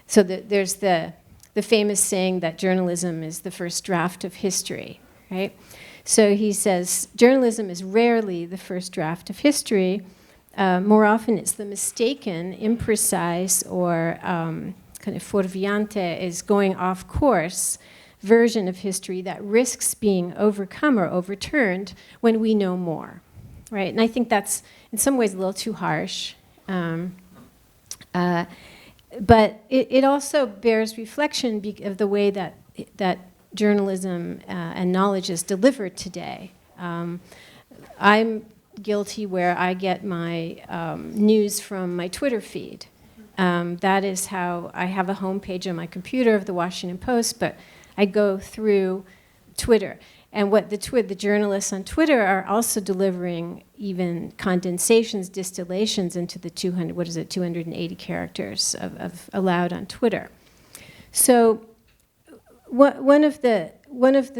C: so there's the famous saying that journalism is the first draft of history, right? So he says, journalism is rarely the first draft of history. More often it's the mistaken, imprecise, or kind of fuorviante, is going off course version of history that risks being overcome or overturned when we know more, right? And I think that's in some ways a little too harsh. But it also bears reflection of the way that journalism and knowledge is delivered today. I'm guilty where I get my news from my Twitter feed. That is how I have a homepage on my computer of the Washington Post, but I go through Twitter. And what the journalists on Twitter are also delivering even condensations, distillations into the 280 characters of allowed on Twitter. So one of the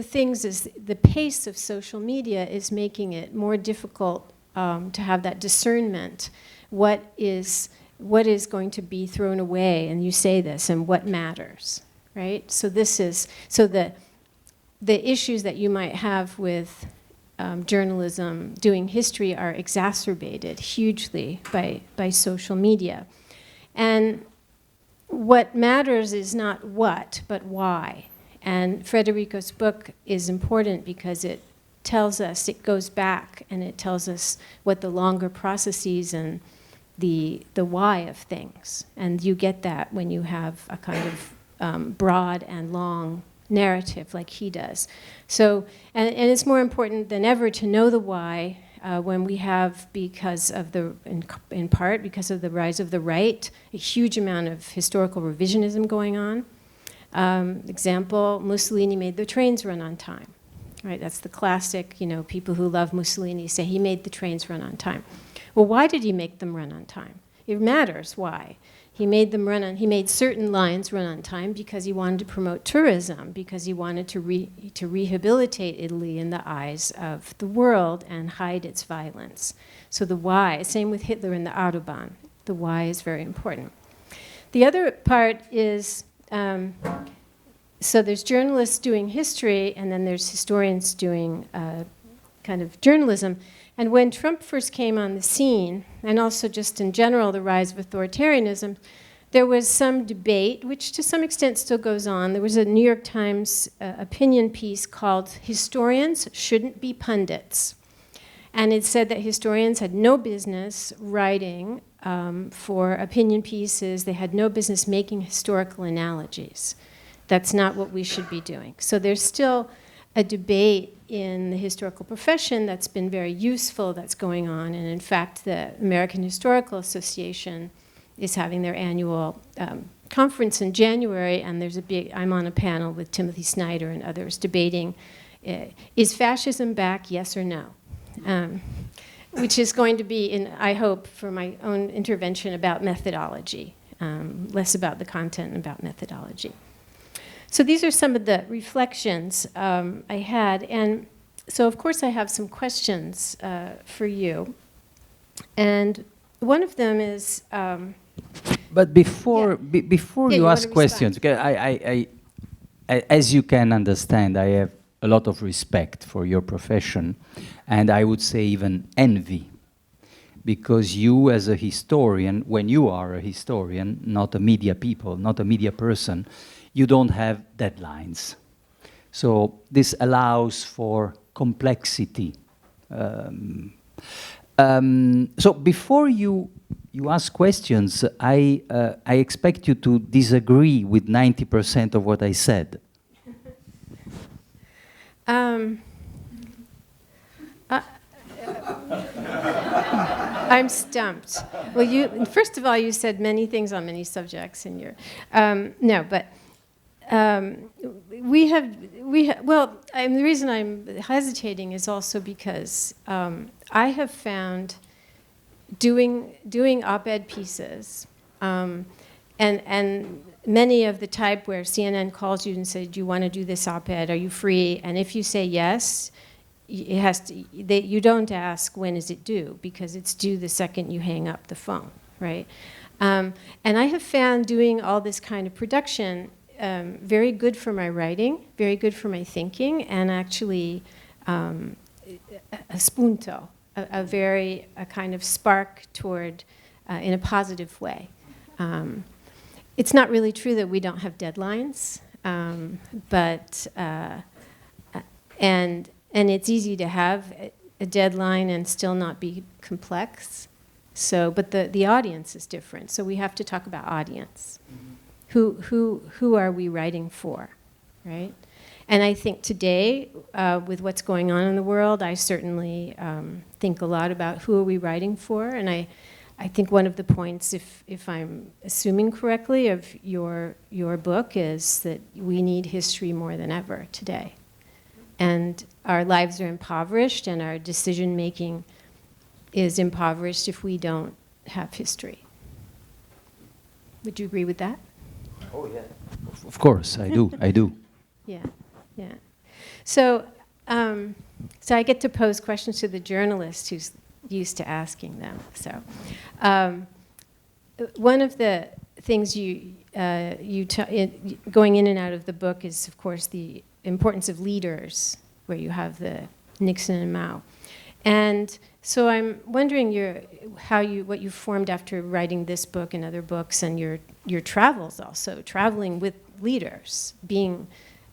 C: things is the pace of social media is making it more difficult to have that discernment. What is going to be thrown away, and you say this, and what matters, right? So the issues that you might have with journalism doing history are exacerbated hugely by social media. And what matters is not what, but why. And Federico's book is important because it tells us, it goes back and it tells us what the longer processes and the why of things. And you get that when you have a kind of broad and long narrative like he does. So, and it's more important than ever to know the why when we have, in part because of the rise of the right, a huge amount of historical revisionism going on. Example, Mussolini made the trains run on time. Right, that's the classic, people who love Mussolini say he made the trains run on time. Well, why did he make them run on time? It matters why. He made certain lines run on time because he wanted to promote tourism, because he wanted to rehabilitate Italy in the eyes of the world and hide its violence. So the why, same with Hitler and the Autobahn. The why is very important. The other part is, so there's journalists doing history, and then there's historians doing kind of journalism. And when Trump first came on the scene, and also just in general the rise of authoritarianism, there was some debate, which to some extent still goes on. There was a New York Times opinion piece called "Historians Shouldn't Be Pundits." And it said that historians had no business writing for opinion pieces. They had no business making historical analogies. That's not what we should be doing. So there's still a debate in the historical profession that's been very useful that's going on. And in fact, the American Historical Association is having their annual conference in January, and there's a big, I'm on a panel with Timothy Snyder and others debating, is fascism back, yes or no? Which is going to be, I hope, for my own intervention about methodology, less about the content and about methodology. So these are some of the reflections I had. And so, of course, I have some questions for you. And one of them is...
B: but before you ask questions, as you can understand, I have a lot of respect for your profession, and I would say even envy, because you as a historian, when you are a historian, not a media people, not a media person, you don't have deadlines. So this allows for complexity. So before you ask questions, I expect you to disagree with 90% of what I said.
C: I'm stumped. Well, first of all, you said many things on many subjects in your... no, but the reason I'm hesitating is also because I have found doing op-ed pieces, and many of the type where CNN calls you and says, do you want to do this op-ed, are you free? And if you say yes, it has to, you don't ask when is it due, because it's due the second you hang up the phone, right? And I have found doing all this kind of production very good for my writing, very good for my thinking, and actually a spunto, a kind of spark toward, in a positive way. It's not really true that we don't have deadlines, and it's easy to have a deadline and still not be complex. So, but the audience is different. So we have to talk about audience. Who are we writing for, right? And I think today, with what's going on in the world, I certainly think a lot about who are we writing for. And I think one of the points, if I'm assuming correctly, of your book is that we need history more than ever today. And our lives are impoverished, and our decision-making is impoverished if we don't have history. Would you agree with that?
B: Oh, yeah. Of course, I do. I do.
C: Yeah, yeah. So, so I get to pose questions to the journalist who's used to asking them. So, one of the things going in and out of the book is, of course, the importance of leaders, where you have the Nixon and Mao. And so I'm wondering what you formed after writing this book and other books, and your travels also, traveling with leaders, being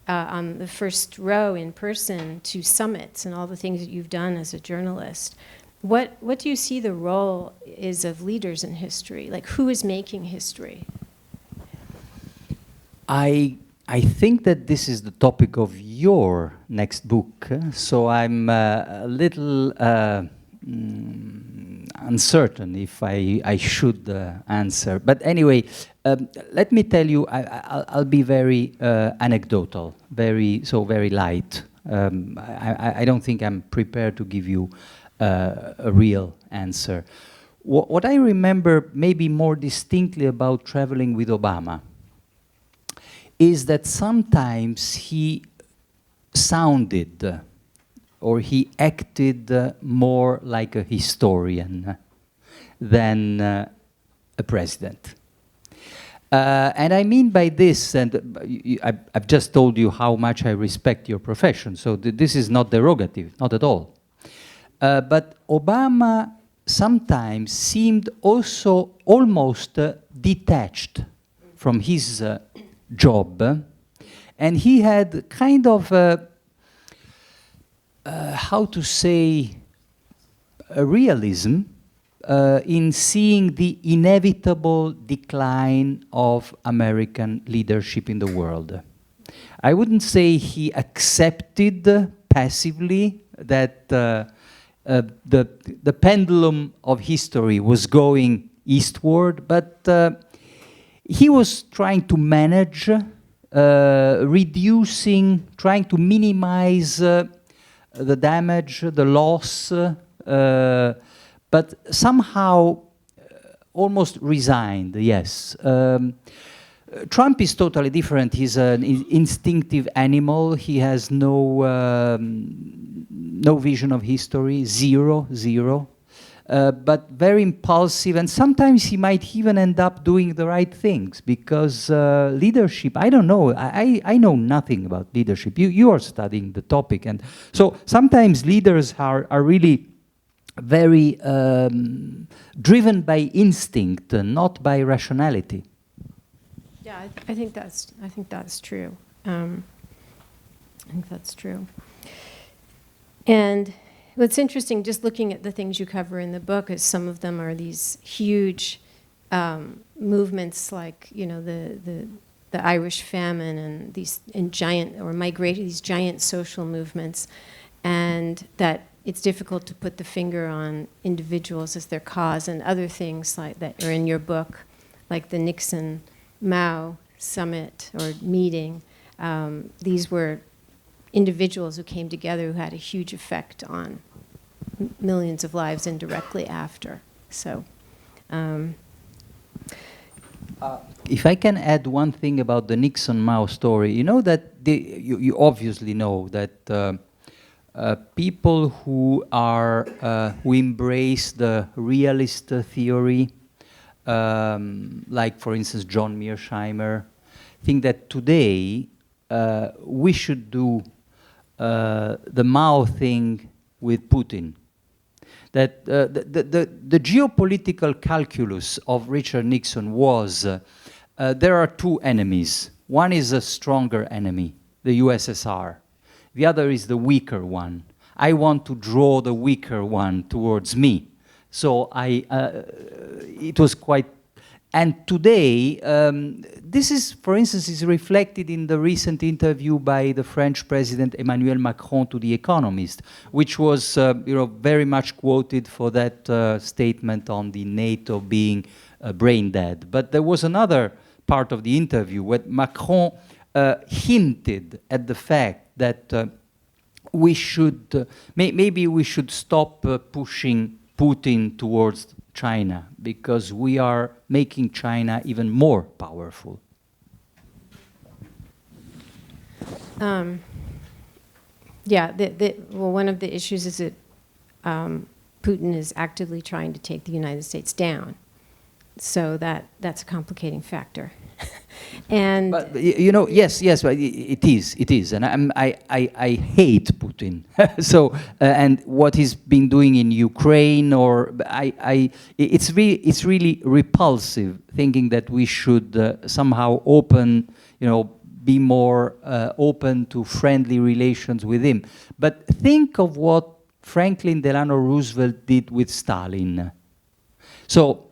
C: on the first row in person to summits and all the things that you've done as a journalist. What do you see the role is of leaders in history? Like, who is making history?
B: I think that this is the topic of your next book, so I'm a little uncertain if I should answer. But anyway, let me tell you, I'll be very anecdotal, very light. I don't think I'm prepared to give you a real answer. What I remember maybe more distinctly about traveling with Obama is that sometimes he sounded or he acted more like a historian than a president. And I mean by this, and I've just told you how much I respect your profession, so this is not derogative, not at all. But Obama sometimes seemed also almost detached from his job, and he had kind of how to say, a realism in seeing the inevitable decline of American leadership in the world. I wouldn't say he accepted passively, that the pendulum of history was going eastward, but he was trying to manage, reducing, trying to minimize the damage, the loss, but somehow almost resigned, yes. Trump is totally different. He's an instinctive animal. He has no vision of history, zero. But very impulsive, and sometimes he might even end up doing the right things, because leadership, I don't know, I know nothing about leadership. You are studying the topic, and so sometimes leaders are really very driven by instinct, not by rationality.
C: Yeah, I think that's true. I think that's true. And what's interesting, just looking at the things you cover in the book, is some of them are these huge movements, like the Irish famine and these giant social movements, and that it's difficult to put the finger on individuals as their cause, and other things like that are in your book, like the Nixon-Mao summit or meeting. These were individuals who came together who had a huge effect on millions of lives indirectly after. So,
B: if I can add one thing about the Nixon-Mao story, you know that you obviously know that people who who embrace the realist theory, like for instance John Mearsheimer, think that today we should do the Mao thing with Putin. That the geopolitical calculus of Richard Nixon was there are two enemies. One is a stronger enemy, the USSR. The other is the weaker one. I want to draw the weaker one towards me. So it was quite. And today, this is, for instance, is reflected in the recent interview by the French President Emmanuel Macron to The Economist, which was, very much quoted for that statement on the NATO being brain dead. But there was another part of the interview where Macron hinted at the fact that we should, maybe we should stop pushing Putin towards China, because we are making China even more powerful.
C: Yeah, well, one of the issues is that Putin is actively trying to take the United States down. So that's a complicating factor. And
B: but yes, but it is, and I hate Putin. So and what he's been doing in Ukraine, or it's really repulsive thinking that we should somehow open, be more open to friendly relations with him. But think of what Franklin Delano Roosevelt did with Stalin. So.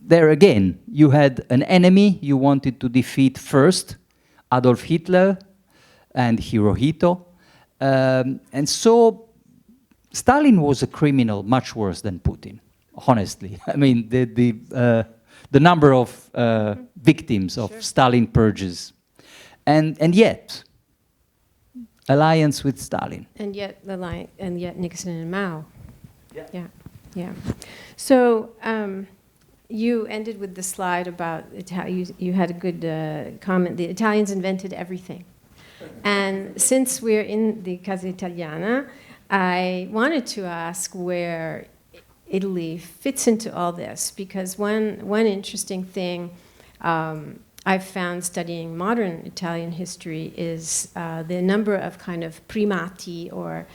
B: There again, you had an enemy you wanted to defeat first, Adolf Hitler and Hirohito. And so Stalin was a criminal much worse than Putin, honestly. I mean, the number of victims of Stalin purges. And yet, alliance with Stalin.
C: And yet Nixon and Mao. Yeah. So you ended with the slide about you had a good comment. The Italians invented everything. And since we're in the Casa Italiana, I wanted to ask where Italy fits into all this, because one interesting thing I've found studying modern Italian history is the number of kind of primati, or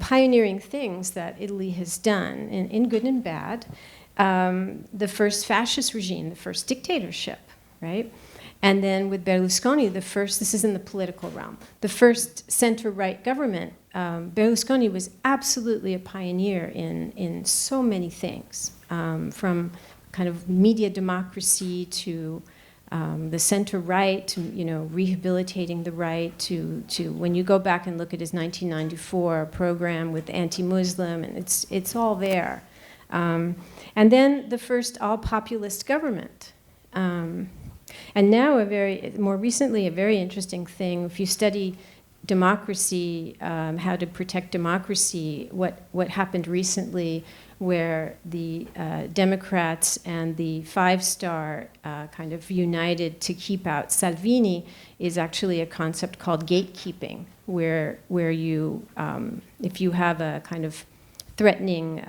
C: pioneering things that Italy has done, in good and bad. The first fascist regime, the first dictatorship, right? And then with Berlusconi, this is in the political realm, the first center-right government. Berlusconi was absolutely a pioneer in so many things, from kind of media democracy to the center right, you know, rehabilitating the right to when you go back and look at his 1994 program with anti-Muslim, and it's all there. And then the first all-populist government. And now more recently, a very interesting thing, if you study democracy, how to protect democracy, what happened recently where the Democrats and the five-star kind of united to keep out Salvini is actually a concept called gatekeeping, where you, if you have a kind of threatening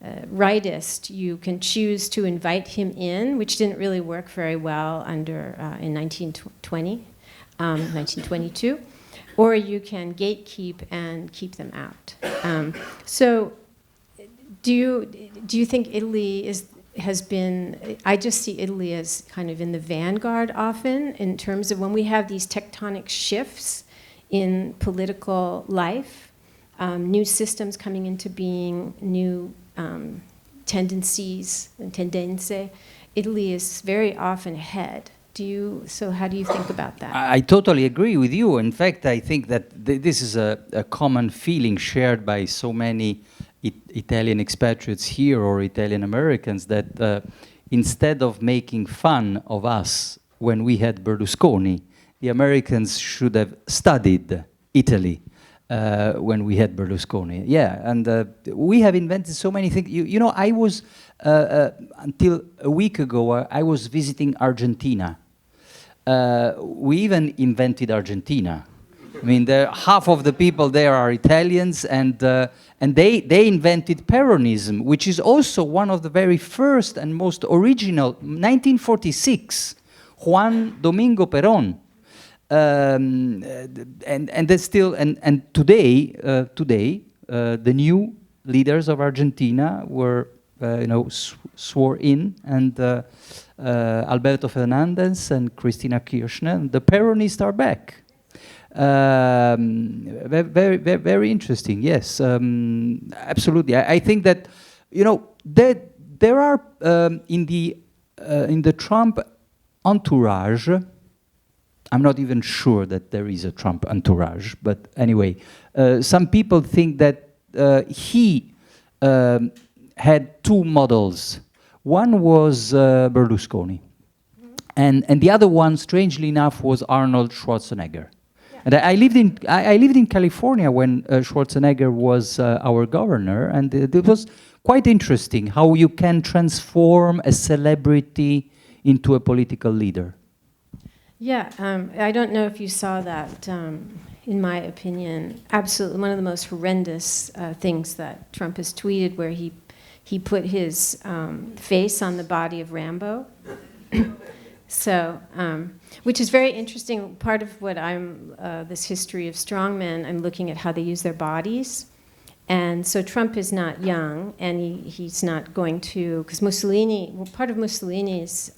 C: rightist, you can choose to invite him in, which didn't really work very well under in 1922, or you can gatekeep and keep them out. So. Do you think Italy has been? I just see Italy as kind of in the vanguard often in terms of when we have these tectonic shifts in political life, new systems coming into being, new tendencies and tendenze. Italy is very often ahead. So how do you think about that?
B: I totally agree with you. In fact, I think that this is a common feeling shared by so many Italian expatriates here or Italian Americans, that instead of making fun of us when we had Berlusconi, the Americans should have studied Italy when we had Berlusconi. Yeah, and we have invented so many things. You know, I was, until a week ago, I was visiting Argentina. We even invented Argentina. I mean, half of the people there are Italians, and they invented Peronism, which is also one of the very first and most original, 1946, Juan Domingo Perón. And there's still, and today, the new leaders of Argentina were, swore in, and Alberto Fernandez and Cristina Kirchner, the Peronists are back. Very, very, very interesting. Yes, absolutely. I think that there are in the Trump entourage. I'm not even sure that there is a Trump entourage, but anyway, some people think that he had two models. One was Berlusconi, and the other one, strangely enough, was Arnold Schwarzenegger. And I lived in California when Schwarzenegger was our governor, and it was quite interesting how you can transform a celebrity into a political leader.
C: Yeah, I don't know if you saw that. In my opinion, absolutely one of the most horrendous things that Trump has tweeted, where he put his face on the body of Rambo. So, which is very interesting. Part of what this history of strongmen, I'm looking at how they use their bodies. And so Trump is not young, and he's not going to, because Mussolini, part of Mussolini's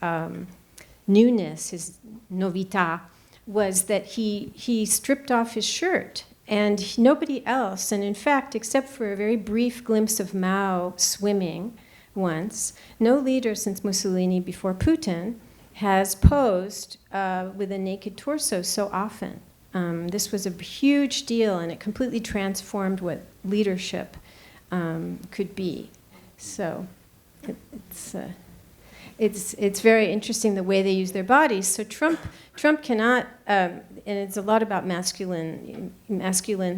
C: newness, his novità, was that he stripped off his shirt, and nobody else, and in fact, except for a very brief glimpse of Mao swimming once, no leader since Mussolini before Putin has posed with a naked torso so often. This was a huge deal, and it completely transformed what leadership could be. So it's very interesting the way they use their bodies. So Trump cannot, and it's a lot about masculine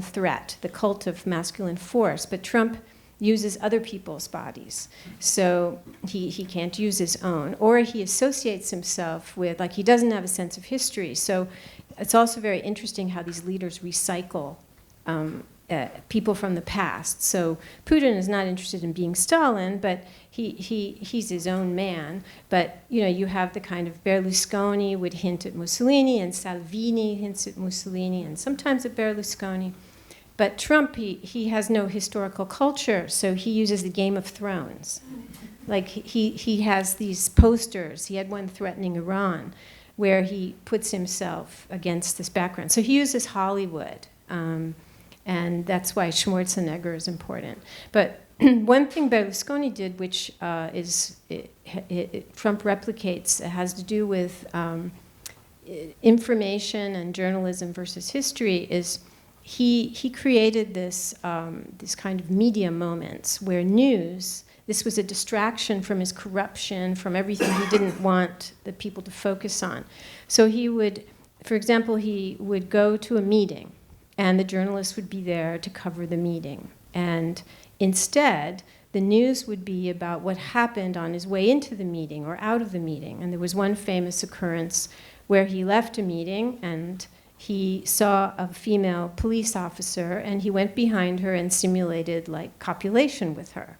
C: threat, the cult of masculine force. But Trump uses other people's bodies, so he can't use his own, or he associates himself with, like, he doesn't have a sense of history. So it's also very interesting how these leaders recycle people from the past. So Putin is not interested in being Stalin, but he's his own man. But you have the kind of Berlusconi would hint at Mussolini, and Salvini hints at Mussolini, and sometimes at Berlusconi. But Trump, he has no historical culture, so he uses the Game of Thrones. Like he has these posters. He had one threatening Iran, where he puts himself against this background. So he uses Hollywood, and that's why Schwarzenegger is important. But one thing Berlusconi did, which Trump replicates, has to do with information and journalism versus history, is he created this kind of media moments where news, this was a distraction from his corruption, from everything he didn't want the people to focus on. So he would, for example, he would go to a meeting, and the journalists would be there to cover the meeting. And instead, the news would be about what happened on his way into the meeting or out of the meeting. And there was one famous occurrence where he left a meeting and he saw a female police officer, and he went behind her and simulated like copulation with her.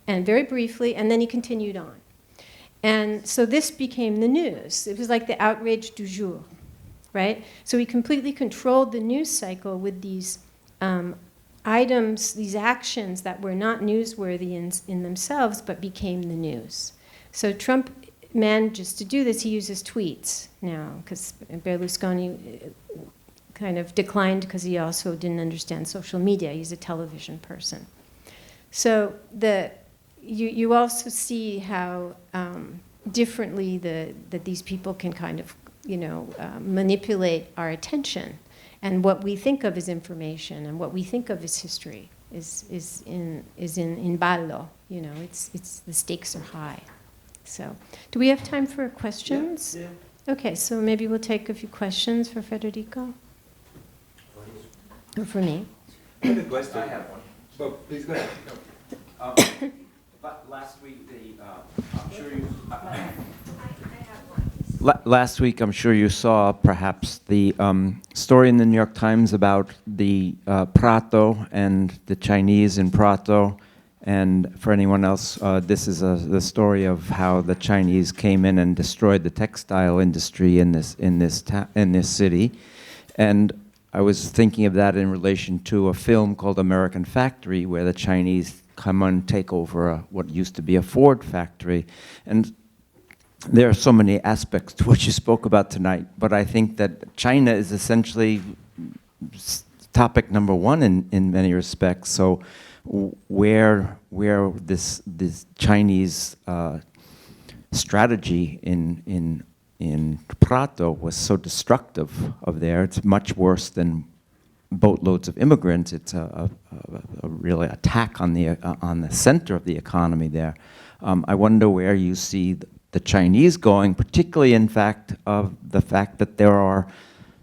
C: And very briefly, and then he continued on. And so this became the news. It was like the outrage du jour, right? So he completely controlled the news cycle with these items, these actions that were not newsworthy in themselves, but became the news. So Trump manages to do this. He uses tweets now, because Berlusconi kind of declined because he also didn't understand social media. He's a television person. So you also see how differently that these people can kind of, manipulate our attention. And what we think of as information and what we think of as history is in ballo. It's the stakes are high. So, do we have time for questions? Yeah. Okay, so maybe we'll take a few questions for Federico. Or for me.
D: I have one.
A: Oh, please go ahead.
D: But last week, I'm sure you. Last week, I'm sure you saw perhaps the story in the New York Times about the Prato and the Chinese in Prato. And for anyone else, this is the story of how the Chinese came in and destroyed the textile industry in this city. And I was thinking of that in relation to a film called American Factory, where the Chinese come and take over what used to be a Ford factory. And there are so many aspects to what you spoke about tonight, but I think that China is essentially topic number one in many respects. So where this Chinese strategy in Prato was so destructive of there, it's much worse than boatloads of immigrants. It's a really attack on the center of the economy there. I wonder where you see the Chinese going, particularly in fact of the fact that there are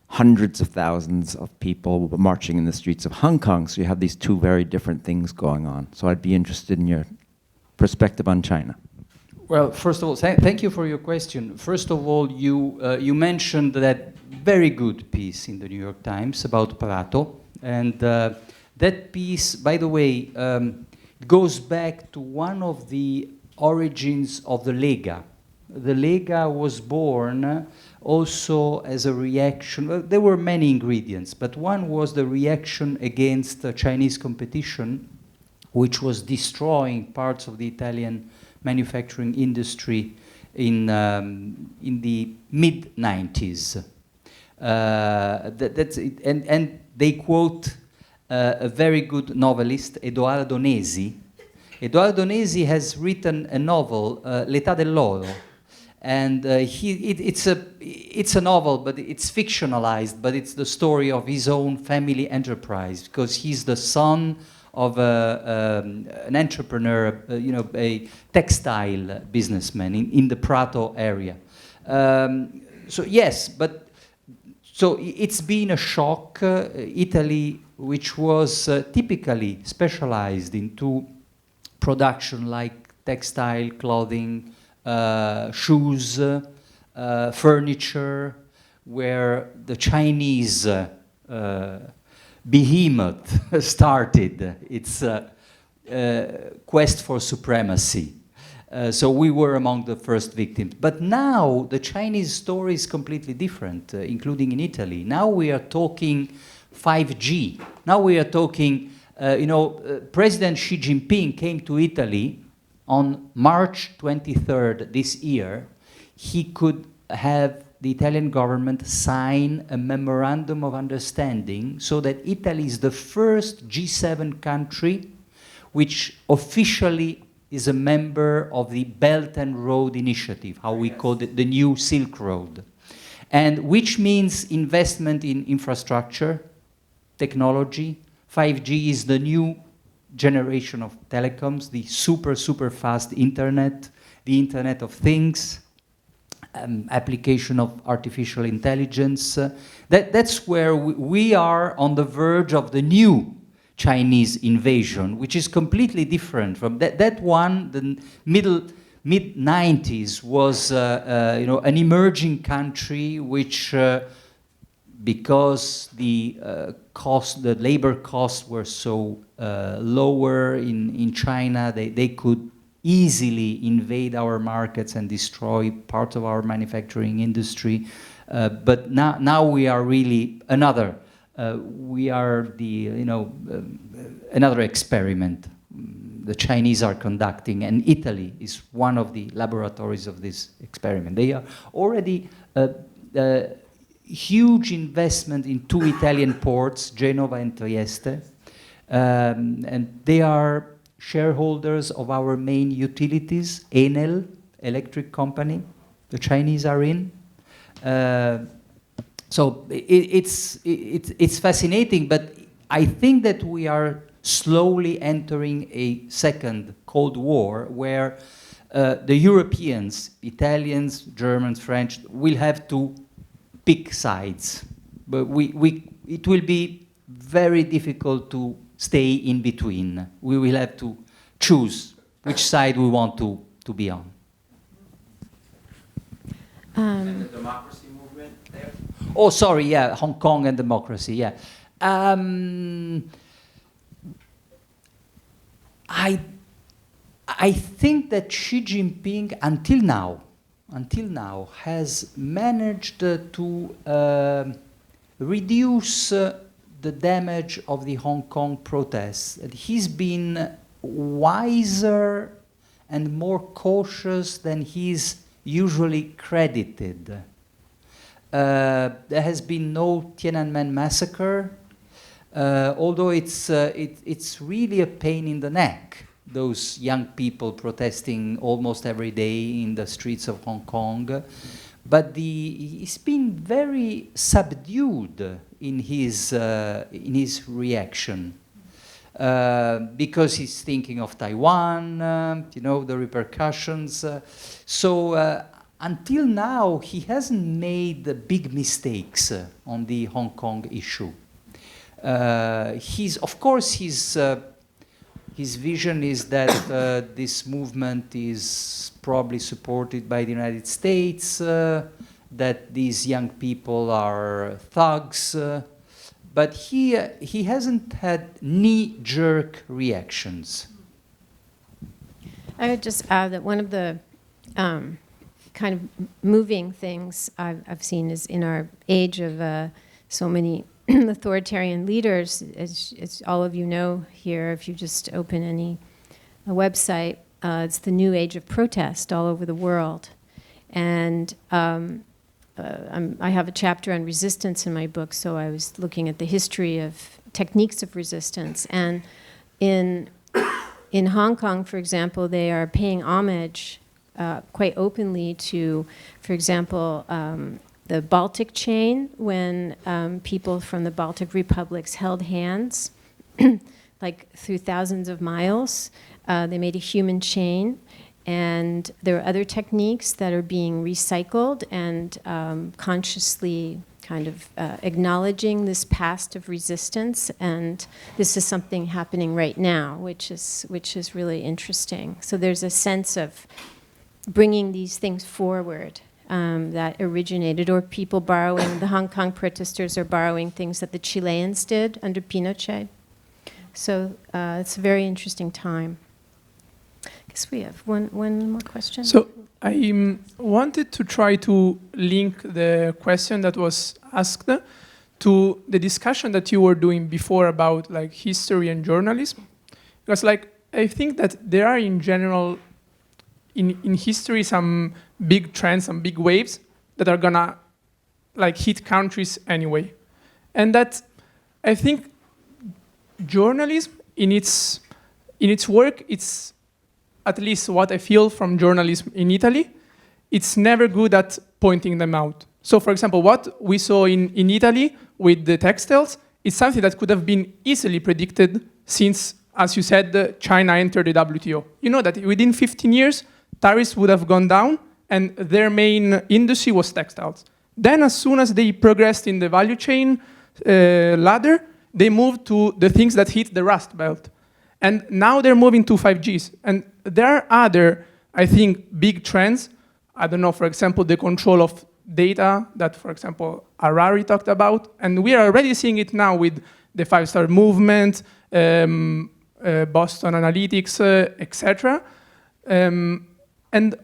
D: hundreds of thousands of people marching in the streets of Hong Kong. So you have these two very different things going on. So I'd be interested in your perspective on China.
B: Well, first of all, thank you for your question. First of all, you mentioned that very good piece in the New York Times about Prato. And that piece, by the way, goes back to one of the origins of the Lega. The Lega was born also as a reaction. Well, there were many ingredients, but one was the reaction against Chinese competition, which was destroying parts of the Italian manufacturing industry in the mid-90s. That's it. And they quote a very good novelist, Edoardo Nesi. Edoardo Nesi has written a novel, L'età dell'oro. And it's a novel, but it's fictionalized, but it's the story of his own family enterprise, because he's the son of an entrepreneur, a textile businessman in the Prato area. So yes, but so it's been a shock. Italy, which was typically specialized into production like textile, clothing, shoes, furniture, where the Chinese behemoth started its quest for supremacy. So we were among the first victims. But now the Chinese story is completely different, including in Italy. Now we are talking 5G. Now we are talking, President Xi Jinping came to Italy on March 23rd this year. He could have the Italian government sign a memorandum of understanding so that Italy is the first G7 country which officially is a member of the Belt and Road Initiative, how we call it the New Silk Road, and which means investment in infrastructure, technology. 5G is the new generation of telecoms, the super fast internet, the Internet of Things, application of artificial intelligence. That's where we are on the verge of the new Chinese invasion, which is completely different from that one. The mid-90s was an emerging country which, because the labor costs were so lower in China, they could easily invade our markets and destroy part of our manufacturing industry. But now we are really another. We are another experiment the Chinese are conducting, and Italy is one of the laboratories of this experiment. They are already huge investment in 2 Italian ports, Genova and Trieste, and they are shareholders of our main utilities, Enel, electric company, the Chinese are in. So it's fascinating, but I think that we are slowly entering a second Cold War where the Europeans, Italians, Germans, French, will have to pick sides. But it will be very difficult to stay in between. We will have to choose which side we want to be on.
D: And the democracy movement there?
B: Oh, sorry, yeah, Hong Kong and democracy, yeah. I think that Xi Jinping, until now, has managed to reduce the damage of the Hong Kong protests. He's been wiser and more cautious than he's usually credited. There has been no Tiananmen massacre, although it's really a pain in the neck, those young people protesting almost every day in the streets of Hong Kong. But he's been very subdued in his reaction, because he's thinking of Taiwan, the repercussions. So until now, he hasn't made big mistakes on the Hong Kong issue. His vision is that this movement is probably supported by the United States, that these young people are thugs, but he hasn't had knee-jerk reactions.
C: I would just add that one of the kind of moving things I've seen is in our age of so many authoritarian leaders, as all of you know here, if you just open a website, it's the new age of protest all over the world. And I have a chapter on resistance in my book, so I was looking at the history of techniques of resistance. And in Hong Kong, for example, they are paying homage quite openly to, for example, the Baltic chain, when people from the Baltic republics held hands, like through thousands of miles. They made a human chain. And there are other techniques that are being recycled and consciously kind of acknowledging this past of resistance. And this is something happening right now, which is really interesting. So there's a sense of bringing these things forward that originated, or people borrowing, the Hong Kong protesters are borrowing things that the Chileans did under Pinochet. So it's a very interesting time. I guess we have one more question.
E: So I wanted to try to link the question that was asked to the discussion that you were doing before about like history and journalism. Because I think that there are in general in history some big trends, some big waves that are gonna hit countries anyway. And that I think journalism in its in its work, it's at least what I feel from journalism in Italy, it's never good at pointing them out. So, for example, what we saw in Italy with the textiles is something that could have been easily predicted since, as you said, China entered the WTO. You know that within 15 years, tariffs would have gone down, and their main industry was textiles. Then, as soon as they progressed in the value chain ladder, they moved to the things that hit the Rust Belt. And now they're moving to 5Gs. And there are other, I think, big trends. I don't know, for example, the control of data that, for example, Harari talked about. And we are already seeing it now with the 5-star movement, Boston Analytics, etc. And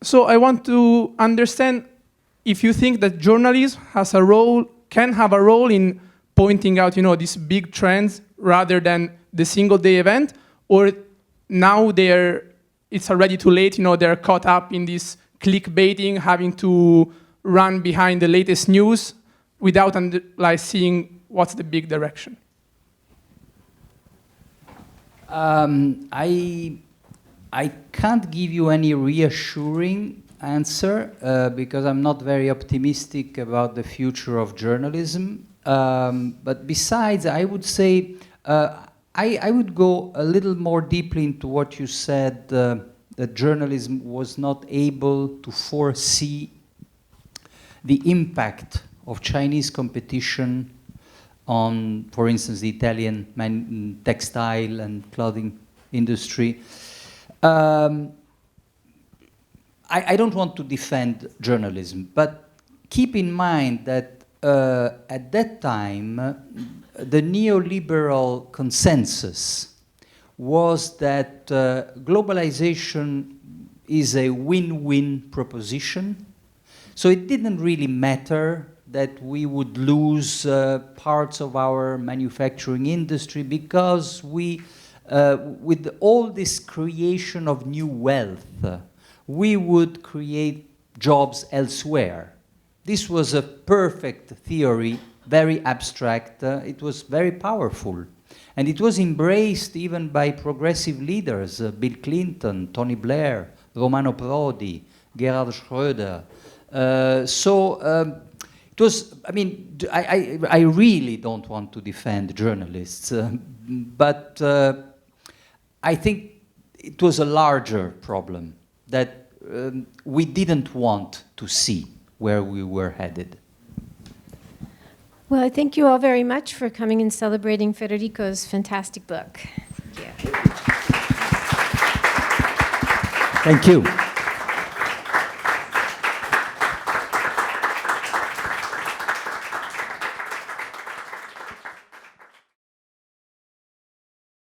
E: so I want to understand if you think that journalism has a role, can have a role in pointing out, these big trends rather than the single-day event, or now it's already too late, they're caught up in this clickbaiting, having to run behind the latest news without seeing what's the big direction.
B: I can't give you any reassuring answer because I'm not very optimistic about the future of journalism. But besides, I would say I would go a little more deeply into what you said, that journalism was not able to foresee the impact of Chinese competition on, for instance, the Italian textile and clothing industry. I don't want to defend journalism, but keep in mind that at that time, the neoliberal consensus was that globalization is a win-win proposition. So it didn't really matter that we would lose parts of our manufacturing industry because we, with all this creation of new wealth, we would create jobs elsewhere. This was a perfect theory, very abstract. It was very powerful. And it was embraced even by progressive leaders, Bill Clinton, Tony Blair, Romano Prodi, Gerhard Schröder. It was, I really don't want to defend journalists, but I think it was a larger problem that we didn't want to see where we were headed.
C: Well, I thank you all very much for coming and celebrating Federico's fantastic book. Thank you.
B: Thank you.